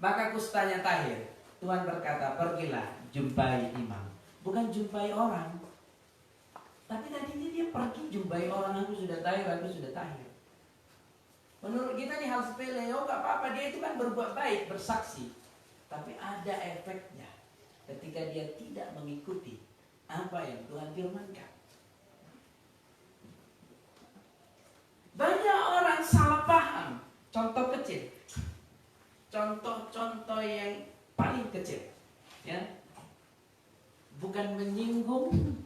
maka kustanya tahir. Tuhan berkata, pergilah jumpai imam. Bukan jumpai orang. Tapi tadinya dia pergi jumpai orang, aku sudah tahir. Menurut kita ini hal sepele, oh gak apa-apa, dia itu kan berbuat baik, bersaksi. Tapi ada efeknya ketika dia tidak mengikuti apa yang Tuhan firmankan. Banyak orang salah paham. Contoh kecil. Contoh-contoh yang paling kecil. Ya. Bukan menyinggung,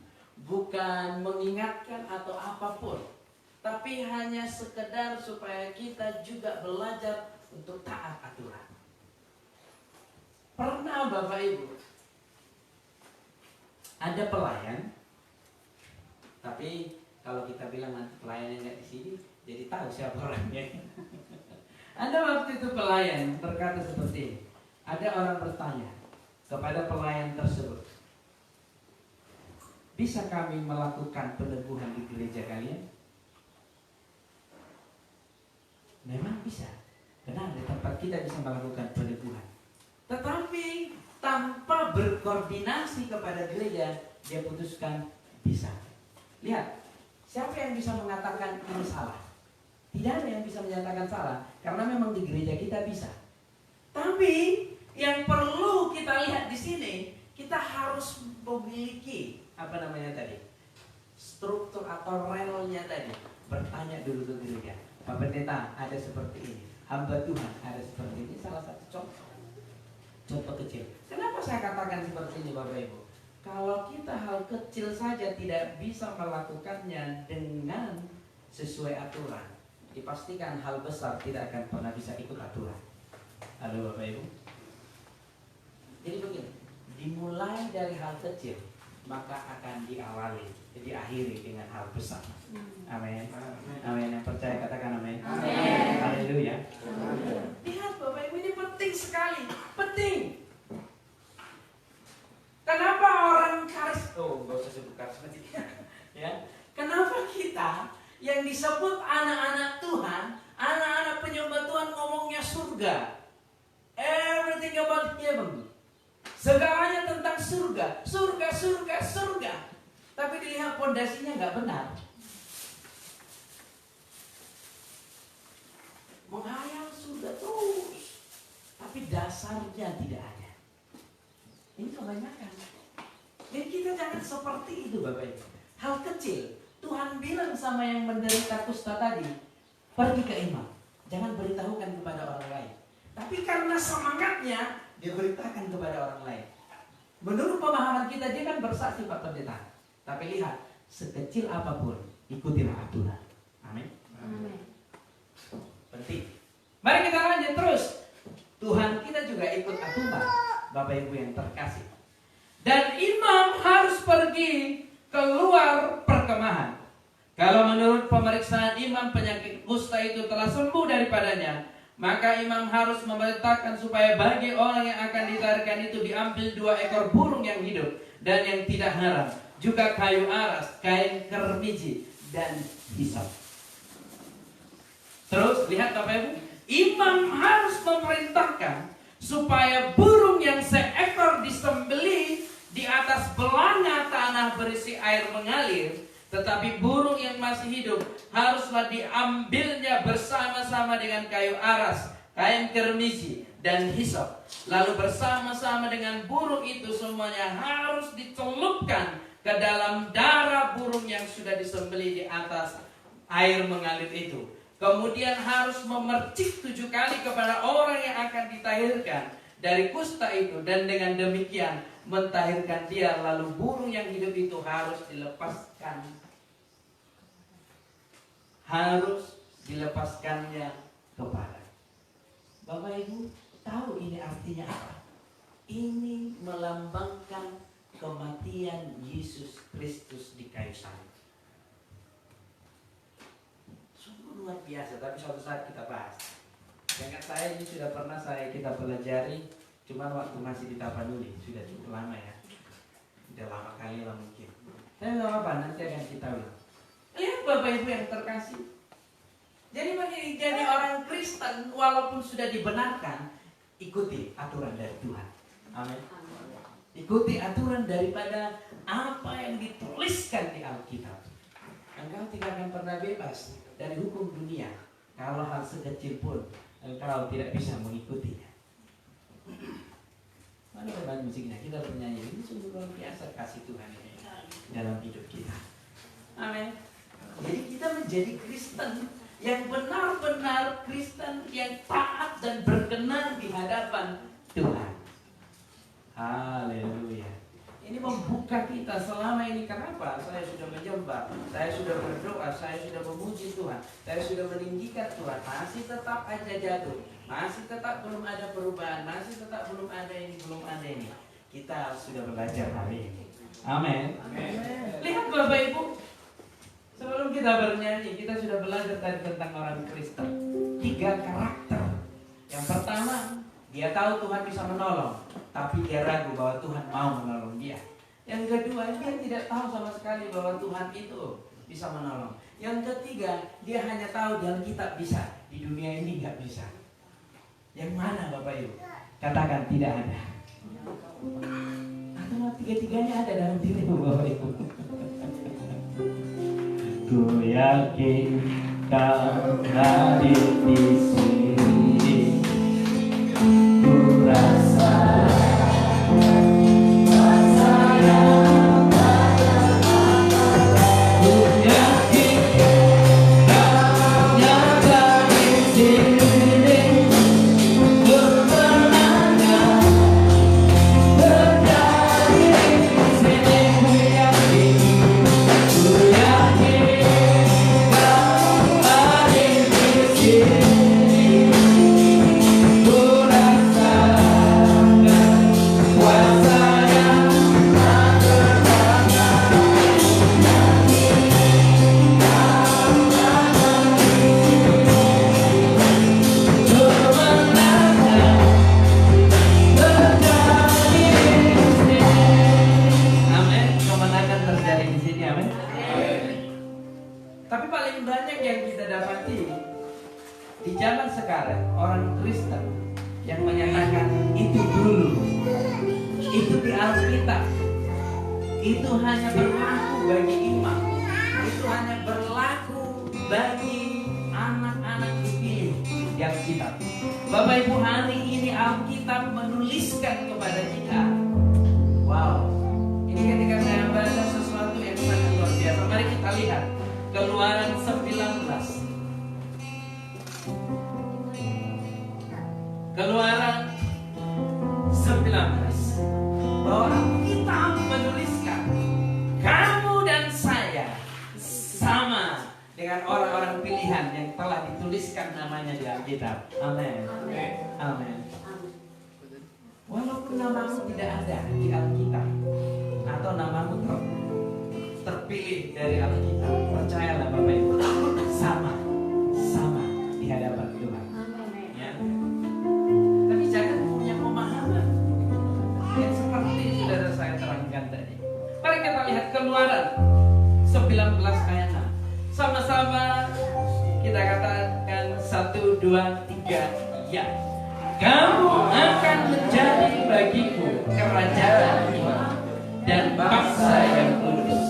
bukan mengingatkan atau apapun, tapi hanya sekedar supaya kita juga belajar untuk taat aturan. Pernah Bapak Ibu ada pelayan, tapi kalau kita bilang nanti pelayannya nggak di sini, jadi tahu siapa orangnya. Ada waktu itu pelayan berkata seperti ini. Ada orang bertanya kepada pelayan tersebut, bisa kami melakukan penebuhan di gereja kalian? Memang bisa. Benar, di tempat kita bisa melakukan penebuhan. Tetapi tanpa berkoordinasi kepada gereja, dia putuskan bisa. Lihat, siapa yang bisa mengatakan ini salah? Tidak ada yang bisa menyatakan salah, karena memang di gereja kita bisa. Tapi yang perlu kita lihat di sini, kita harus memiliki struktur atau relnya tadi. Bertanya dulu ke gereja, Pak Pendeta ada seperti ini, hamba Tuhan ada seperti ini. Salah satu contoh kecil. Kenapa saya katakan seperti ini Bapak Ibu? Kalau kita hal kecil saja tidak bisa melakukannya dengan sesuai aturan, dipastikan hal besar tidak akan pernah bisa ikut aturan. Halo Bapak Ibu. Jadi begini, dimulai dari hal kecil maka akan diakhiri dengan hal besar. Amin. Amin. Yang percaya katakan amin. Haleluya. Lihat Bapak Ibu, ini penting sekali. Penting. Kenapa orang gak usah sebut karismatik. Ya. Kenapa kita yang disebut anak-anak Tuhan, anak-anak penyembah Tuhan ngomongnya surga? Everything about heaven. Segalanya tentang surga, surga, surga, surga. Tapi dilihat pondasinya nggak benar. Menghayal surga terus, tapi dasarnya tidak ada. Ini kebanyakan. Dan kita jangan seperti itu Bapak Ibu. Hal kecil, Tuhan bilang sama yang menderita kusta tadi, pergi ke imam, jangan beritahukan kepada orang lain. Tapi karena semangatnya, dia beritakan kepada orang lain. Menurut pemahaman kita, dia kan bersaksi Pak Pendeta. Tapi lihat, sekecil apapun, ikutilah aturan. Amin. Penting. Mari kita lanjut terus. Tuhan kita juga ikut aturan, Bapak Ibu yang terkasih. Dan imam harus pergi keluar perkemahan. Kalau menurut pemeriksaan imam penyakit kusta itu telah sembuh daripadanya, maka imam harus memerintahkan supaya bagi orang yang akan ditarikan itu diambil 2 ekor burung yang hidup dan yang tidak haram, juga kayu aras, kain kermiji, dan hisap. Terus lihat Bapak Ibu, imam harus memerintahkan supaya burung yang seekor disembelih di atas belanga tanah berisi air mengalir, tetapi burung yang masih hidup haruslah diambilnya bersama-sama dengan kayu aras, kain kermisi, dan hisop. Lalu bersama-sama dengan burung itu semuanya harus dicelupkan ke dalam darah burung yang sudah disembelih di atas air mengalir itu. Kemudian harus memercik 7 kali kepada orang yang akan ditahirkan dari kusta itu, dan dengan demikian mentahirkan dia. Lalu burung yang hidup itu harus dilepaskan. Harus dilepaskannya kepada. Bapak Ibu tahu ini artinya apa? Ini melambangkan kematian Yesus Kristus di kayu salib. Sungguh luar biasa, tapi suatu saat kita bahas. Ingat saya ini sudah pernah kita pelajari, cuma waktu masih di Tapanuli, sudah cukup lama ya. Sudah lama kali lah mungkin. Tapi nggak apa-apa, nanti akan kita ulang. Lihat Bapak Ibu yang terkasih. Jadi menjadi orang Kristen walaupun sudah dibenarkan, ikuti aturan dari Tuhan. Amin. Ikuti aturan daripada apa yang dituliskan di Alkitab. Engkau tidak akan pernah bebas dari hukum dunia kalau hal sekecil pun engkau tidak bisa mengikutinya. Mana teman musiknya? Kita bernyanyi. Ini sungguh luar biasa kasih Tuhan ini dalam hidup kita. Amin. Jadi kita menjadi Kristen yang benar-benar Kristen, yang taat dan berkenan di hadapan Tuhan. Haleluya. Ini membuka kita selama ini. Kenapa? Saya sudah menyembah, saya sudah berdoa, saya sudah memuji Tuhan, saya sudah meninggikan Tuhan, masih tetap aja jatuh, masih tetap belum ada perubahan, masih tetap belum ada ini, belum ada ini. Kita sudah belajar hari ini. Amin. Lihat Bapak Ibu, sebelum kita bernyanyi, kita sudah belajar tadi tentang orang Kristen. 3 karakter. Yang pertama, dia tahu Tuhan bisa menolong, tapi dia ragu bahwa Tuhan mau menolong dia. Yang kedua, dia tidak tahu sama sekali bahwa Tuhan itu bisa menolong. Yang ketiga, dia hanya tahu dalam kitab bisa, di dunia ini nggak bisa. Yang mana Bapak Ibu? Katakan tidak ada. Atau 3-tiganya ada dalam dirimu Bapak Ibu. Ku yakin kau hadir di sini. Ku rasa Yeah. zaman sekarang orang Kristen yang menyatakan itu dulu, itu di Alkitab, itu hanya berlaku bagi imam, itu hanya berlaku bagi anak-anak dipilih di Alkitab. Bapak Ibu, hari ini Alkitab menuliskan kepada kita, wow, ini ketika saya baca sesuatu yang sangat luar biasa. Mari kita lihat Keluaran 19. Keluaran 19, bahwa Alkitab menuliskan kamu dan saya sama dengan orang-orang pilihan yang telah dituliskan namanya di Alkitab. Amin. Amin. Walaupun namamu tidak ada di Alkitab atau namamu terpilih dari Alkitab, percayalah Bapak Ibu, sama di hadapan Tuhan. Ya. Tapi jangan punya pemahaman yang seperti saudara saya terangkan tadi. Mari kita lihat Keluaran 19 ayat 6. Sama-sama kita katakan 1, 2, 3, ya. Kamu akan menjadi bagiku kerajaan dan bangsa yang kudus.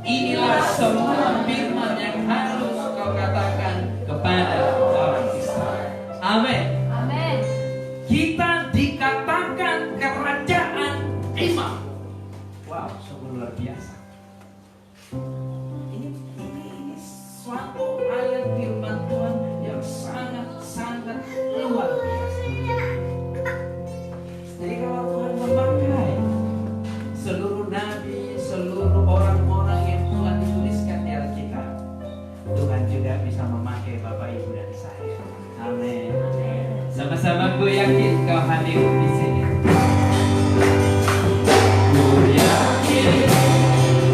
Inilah semua firman yang harus kau katakan kepada orang Israel. Amin. Amin. Kita dikatakan kerajaan imam. Wow, sungguh luar biasa. Ini suatu ayat firman Tuhan yang sangat luar biasa. Jadi kalau Tuhan memakai seluruh nabi, seluruh orang-orang yang telah dituliskan di Alkitab, Tuhan juga bisa memakai Bapak Ibu dan saya. Amin. Sama-sama gue yakin kau hadir di sini. Gue yakin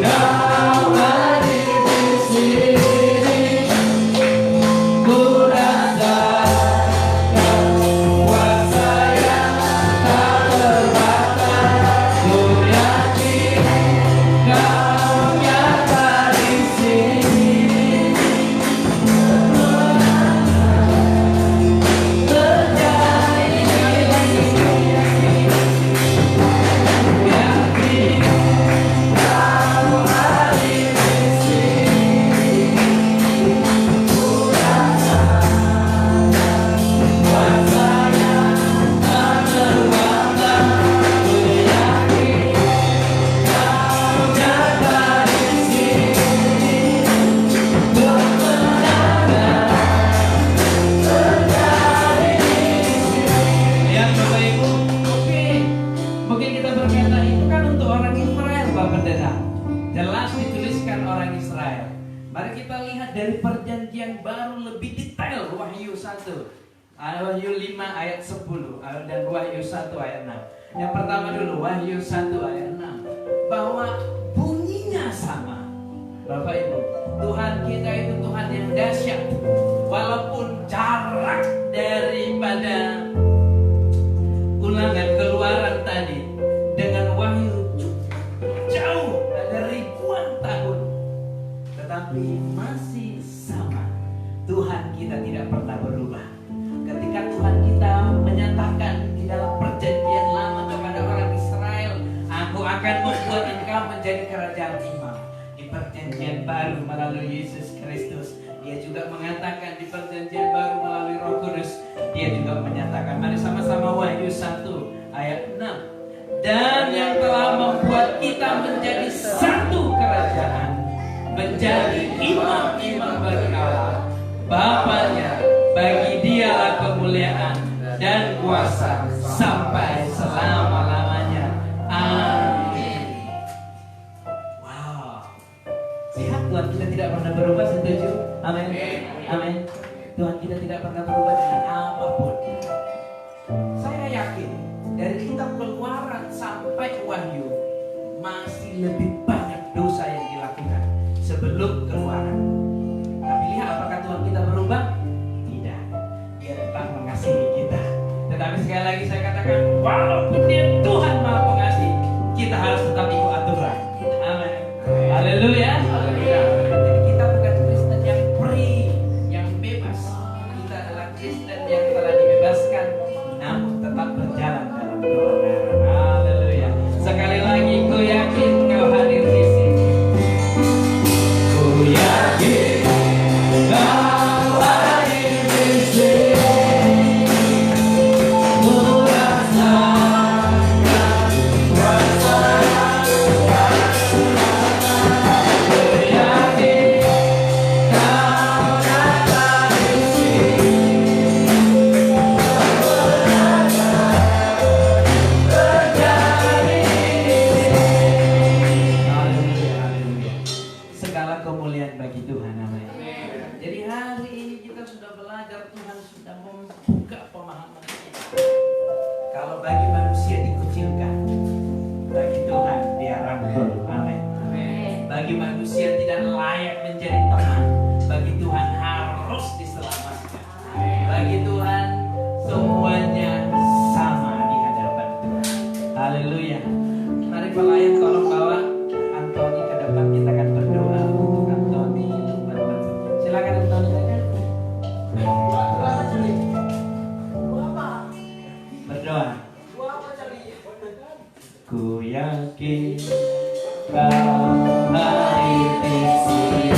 kau hadir di sini. Ku rasakan kuasa yang tak terbatas. Gue yakin kau nyata di sini. Jelas dituliskan orang Israel. Mari kita lihat dari perjanjian baru lebih detail. Wahyu 1, Wahyu 5 ayat 10 dan Wahyu 1 ayat 6. Yang pertama dulu Wahyu 1 ayat 6, bahwa bunyinya sama. Bapak Ibu, Tuhan kita itu Tuhan yang dahsyat. Walaupun jarak daripada Ulangan, Keluaran tadi dengan Wahyu jauh, ada ribuan tahun, tetapi masih sama. Tuhan kita tidak pernah berubah. Ketika Tuhan kita menyatakan di dalam perjanjian lama kepada orang Israel, aku akan membuat engkau menjadi kerajaan imam. Di perjanjian baru melalui Yesus Kristus, Dia juga mengatakan di perjanjian baru melalui Roh Kudus, Dia juga menyatakan. Mari sama-sama Wahyu 1 ayat 6. Dan yang telah membuat kita menjadi satu kerajaan, menjadi imam-imam bagi Allah Bapanya, bagi Dialah kemuliaan dan kuasa sampai selama-lamanya. Amin. Wow. Lihat, Tuhan kita tidak pernah berubah, setuju? Amin. Amin. Tuhan kita tidak pernah berubah dengan apapun. Saya yakin dari kitab Keluaran sampai Wahyu masih lebih banyak dosa yang dilakukan sebelum Keluaran. Tapi lihat, apakah Tuhan kita berubah? Tidak. Dia tetap mengasihi kita. Tetapi sekali lagi saya katakan, walaupun Dia Tuhan Maha Pengasih, kita harus tetap ikut aturan. Amin. Haleluya. Jadi kita bukan Kristen yang free, yang bebas. Kita adalah Kristen Haleluya. Mari pelayan tolong bawa Antoni ke depan, kita akan berdoa untuk Antoni. Silakan Antoni. Berdoa. Ku yakin kau hari di sini.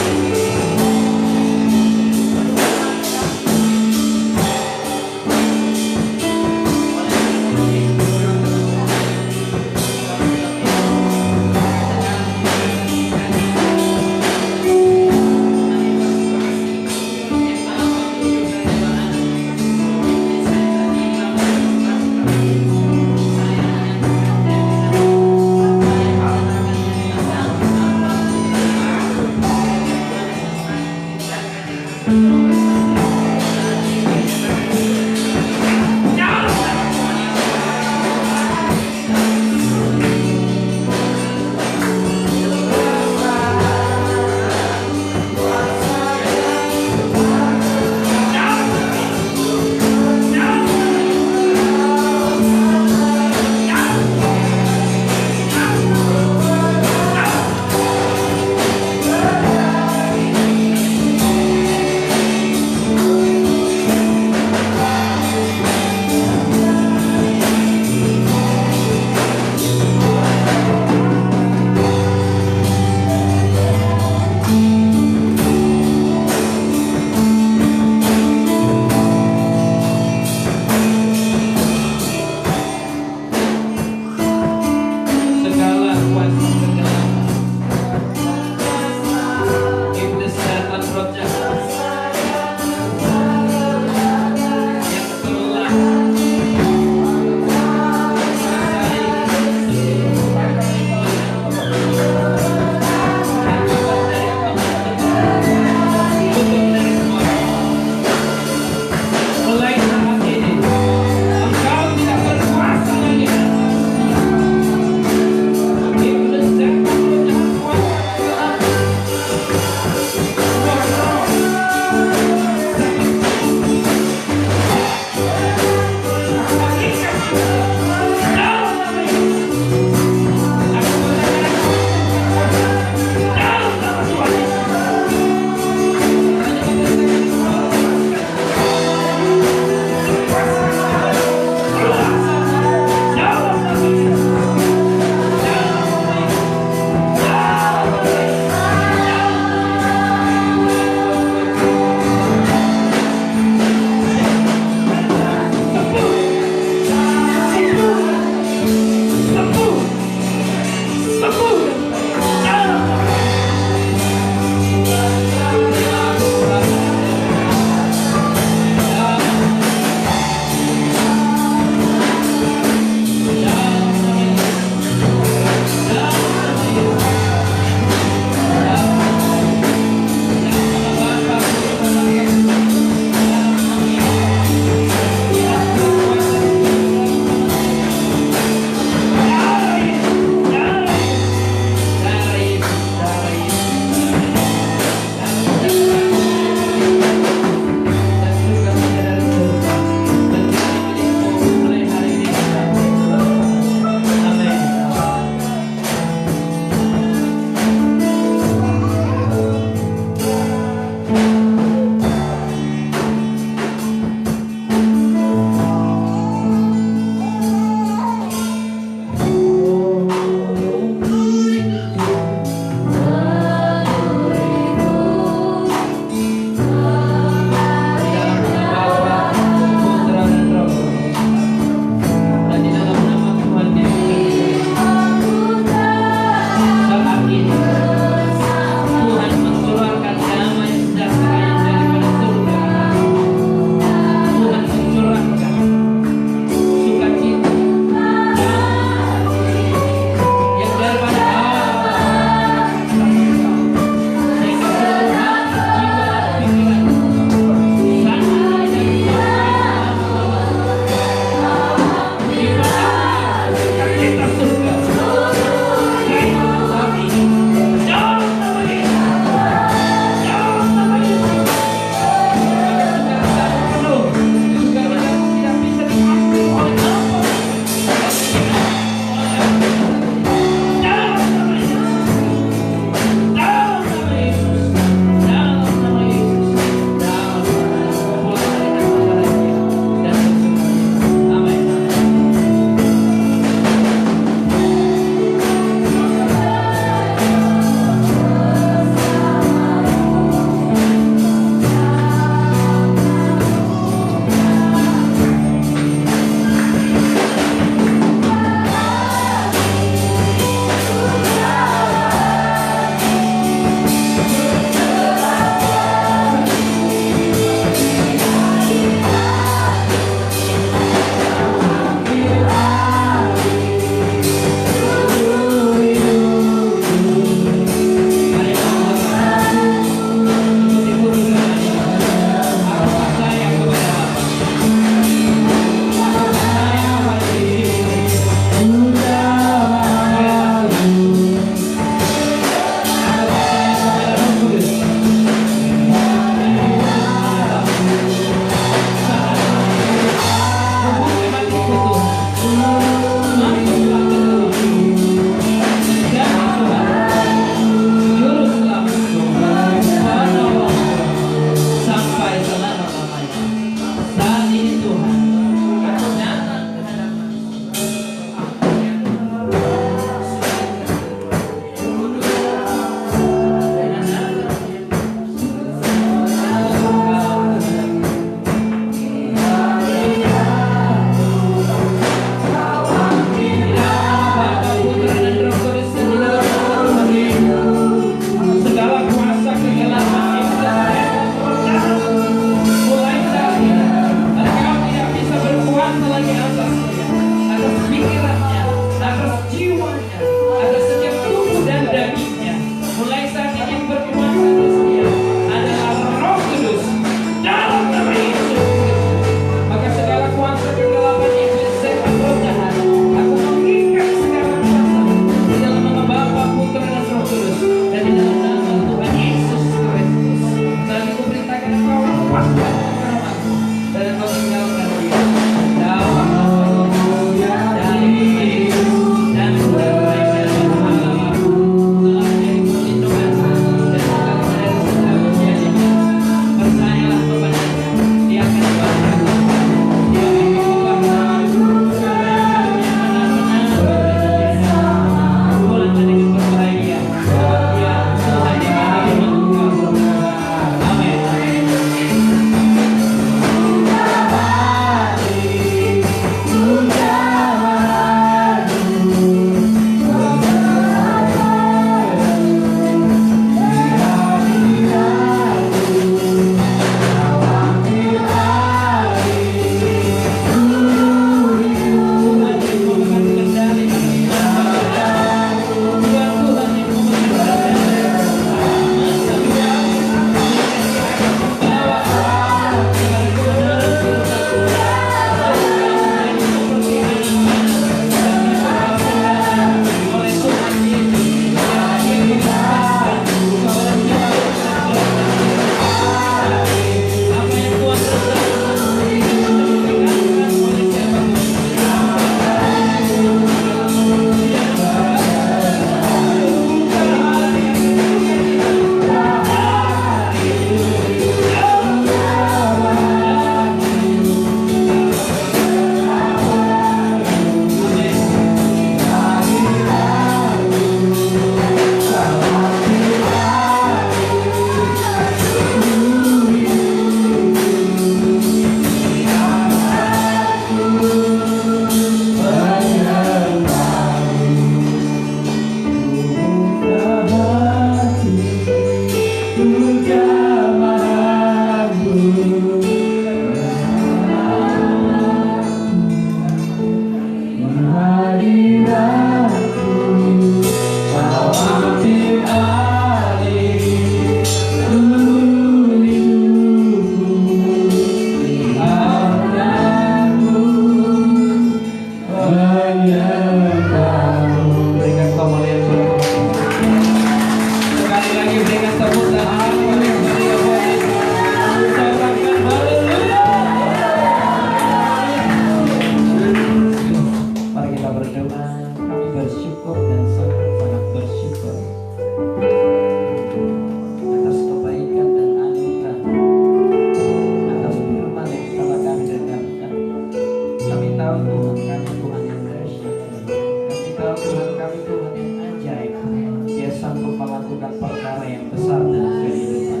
melakukan perkara yang besar dalam kehidupan.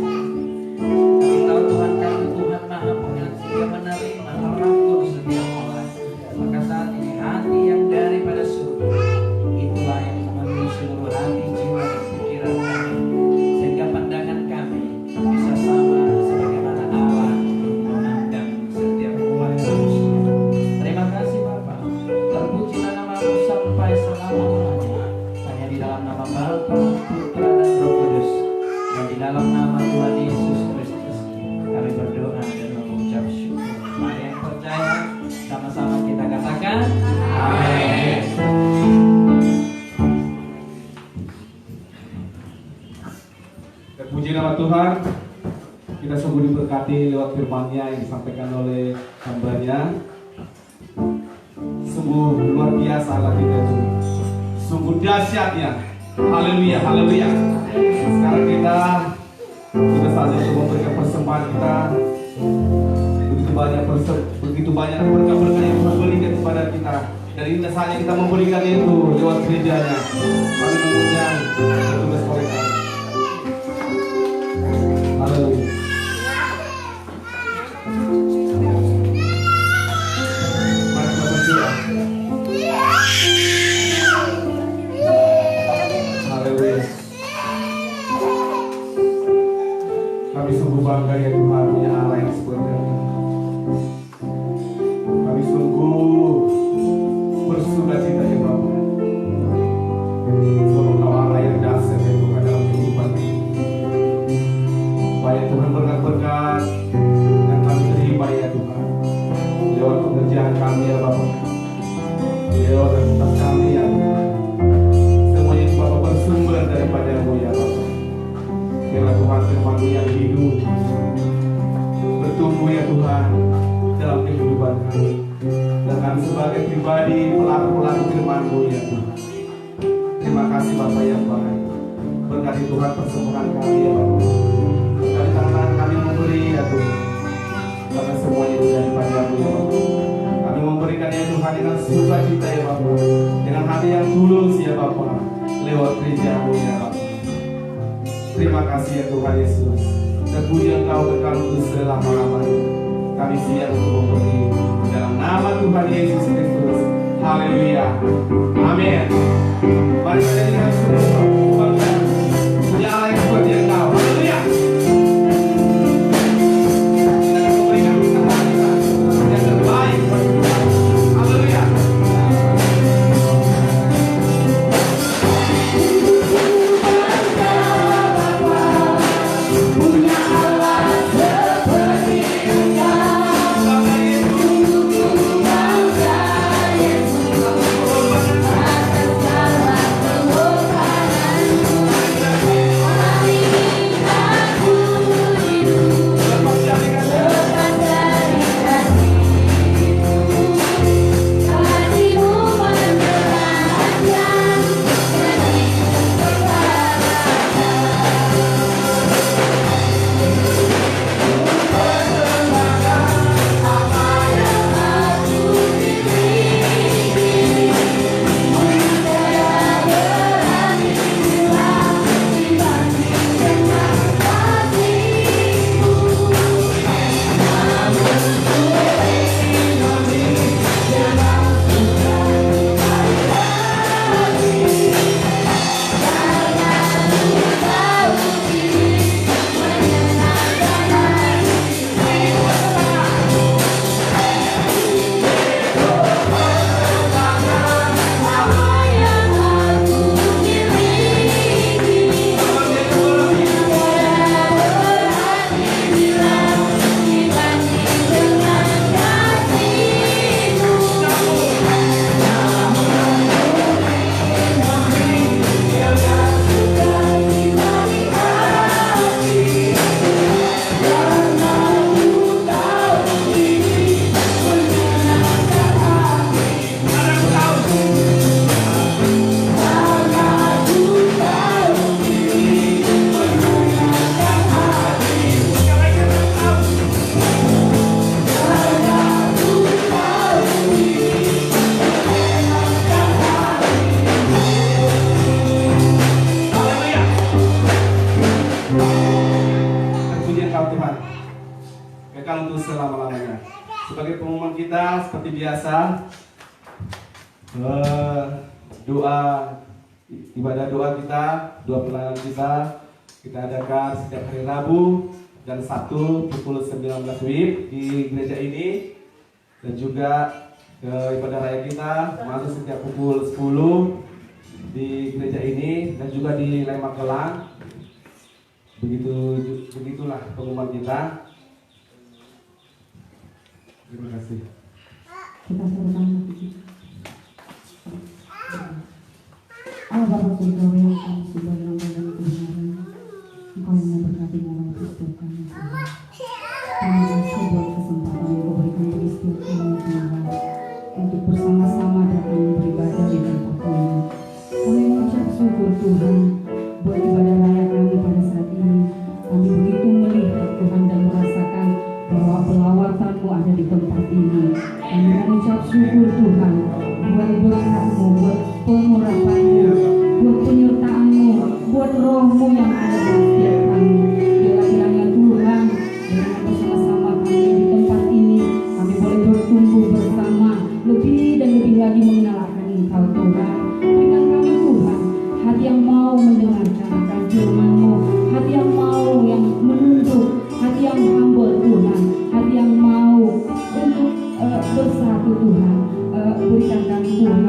Kami tahu Tuhan kami Tuhan Maha Pengasih yang menerima merangkul setiap orang. Maka saat ini hati yang daripada surga itulah yang memenuhi seluruh hati, jiwa, dan pikiran kami, sehingga pandangan kami bisa sama sebagaimana Allah memandang setiap umat manusia. Terima kasih Bapa, terpujilah nama-Mu sampai selama-lamanya. Hanya di dalam nama Bapa, Putra, dan Roh Kudus, dan di dalam nama Tuhan Yesus Kristus kami berdoa dan mengucap syukur. Mari yang percaya sama-sama kita katakan amin. Terpuji nama Tuhan. Kita sungguh diberkati lewat firman-Nya yang disampaikan oleh hamba-Nya. Sungguh luar biasa Allah kita itu. Sungguh dahsyatnya. Haleluya, haleluya. Sekarang kita sudah saatnya untuk memberikan persembahan kita. Begitu banyak berkah-berkah yang Tuhan berikan kepada kita. Dan ini saatnya kita memberikan itu lewat gerejanya. Kami mengundang petugas mereka. Haleluya. Mari kita berdoa. Haleluya. Kami sungguh bangga ya Tuhan punya Allah yang seperti ini. Kami sungguh bersuka cita ya Bapa. Sungguh Kau Allah yang dahsyat ya Tuhan dalam kehidupan ini. Supaya Tuhan berkat-berkat yang kami terima ya Tuhan. Lewat pekerjaan kami ya Bapa. Lewat aktivitas kami ya Tuhan. Semuanya itu Bapa bersumber daripada-Mu ya Bapa. Biarlah Tuhan firman-Mu yang hidup bertumbuh ya Tuhan dalam kehidupan kami. Dan kami sebagai pribadi pelaku-pelaku firman-Mu ya Tuhan. Terima kasih Bapa yang baik. Berkati Tuhan persembahan kami ya Bapa. Berkati tangan kami memberi ya Tuhan. Karena semuanya itu daripada-Mu ya Bapa. Kami memberikan ya Tuhan dengan sukacita ya Bapa. Dengan hati yang tulus ya Bapa. Lewat gereja-Mu ya Bapa. Terima kasih ya Tuhan Yesus. Terpuji Engkau kekal untuk selama-lamanya. Kami siap untuk memberi dalam nama Tuhan Yesus Kristus. Haleluya. Amin. Mari kita dengan semua punya Allah yang seperti Engkau. Haleluya. Kita akan memberikan persembahan kita yang terbaik buat kita. Haleluya. Yesus untuk selama-lamanya. Sebagai pengumuman kita seperti biasa, doa ibadah doa kita, doa pelayanan kita adakan setiap hari Rabu dan Sabtu pukul 19 WIB di gereja ini, dan juga ibadah raya kita masuk setiap pukul 10 di gereja ini dan juga di Lembang Kelang. Begitulah pengumuman kita. Terima kasih. Kita bersama Allah Bapa Surga yang kami sudah dalam dalam kebenaran, Engkau yang memberkati dalam setiap kami. Terima kasih buat kesempatan yang Kau berikan bagi setiap kami Tuhan, untuk bersama-sama datang beribadah di tempat ini. Kami mengucap syukur Tuhan buat ibadah raya kami pada saat ini. Kami begitu melihat Tuhan dan merasakan bahwa pelawatan-Mu ada di tempat ini. Kami mengucap syukur Tuhan buat berkat-Mu, buat pengurapan-Mu, buat penyertaan-Mu, buat Roh-Mu yang ada di setiap kami. Biarlah kiranya Tuhan dengan bersama-sama kami di tempat ini, kami boleh bertumbuh bersama, lebih dan lebih lagi mengenal akan Engkau Tuhan. Berikan kami Tuhan hati yang mau mendengarkan akan firman-Mu, hati yang mau yang menunduk, hati yang humble Tuhan, hati yang mau untuk bersatu Tuhan. Berikan kami Tuhan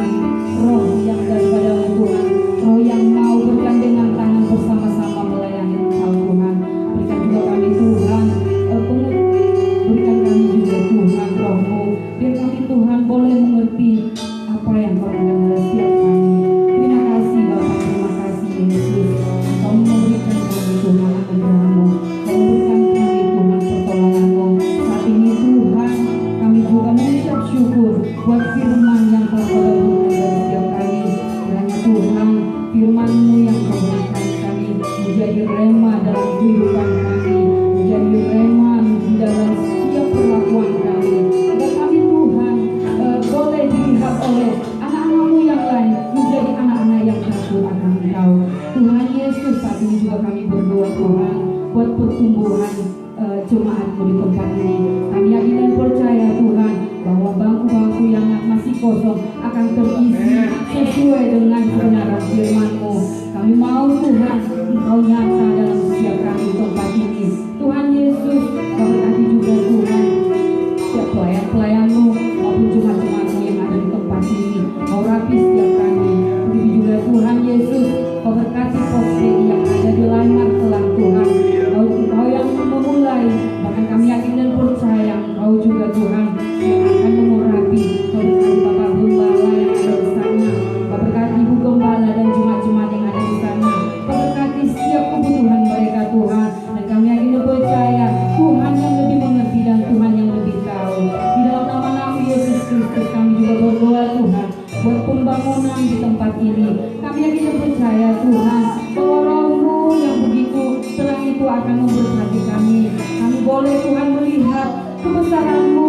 roh yang daripada Tuhan, roh yang mau bergandengan tangan bersama-sama melayani Engkau Tuhan. Berikan juga kami Tuhan berikan kami juga Tuhan roh-Mu, biar kami Tuhan boleh mengerti apa yang Kau ada pada setiap kami. Terima kasih Bapa, terima kasih Yesus. Kau memberikan kami Tuhan anugerah-Mu, Kau memberikan kami Tuhan pertolongan-Mu. Saat ini Tuhan, kami juga mengucap syukur buat firman yang Kau berikan dari setiap kami. Kiranya Tuhan, firman-Mu yang Kau berikan kami menjadi rema dalam kehidupan kami, menjadi rema dalam setiap perlakuan kami. Dan kami Tuhan boleh dilihat oleh anak-anak-Mu yang lain menjadi anak-anak yang takut akan Engkau. Tuhan Yesus, saat ini juga kami berdoa Tuhan buat pertumbuhan jemaat-Mu di tempat ini. Kami yakin dan percaya Tuhan bahwa bangku-bangku yang masih kosong akan terisi sesuai dengan kebenaran firman-Mu. Kami mau Tuhan Engkau nyata dalam setiap kami di tempat ini. Tuhan Yesus, Kau berkati juga Tuhan setiap pelayan-pelayan-Mu maupun jemaat-jemaat-Mu yang ada di tempat ini. Kau rapi setiap kami. Begitu juga Tuhan Yesus, Kau berkati pos yang ada di Lembang Kelang Tuhan. Kau yang memulai, bahkan kami yakin dan percaya Engkau juga Tuhan yang akan mengurapi. Kau berkati Bapak Gembala yang ada di sana, Kau berkati Ibu Gembala dan jemaat-jemaat yang ada di sana. Kau berkati setiap kebutuhan mereka Tuhan, dan kami yakin dan percaya Tuhan yang lebih mengerti dan Tuhan yang lebih tahu. Di dalam nama Yesus Kristus kami juga berdoa Tuhan buat pembangunan di tempat ini. Kami yakin dan percaya Tuhan bahwa Roh-Mu yang begitu terang itu akan memberkati kami. Kami boleh Tuhan melihat kebesaran-Mu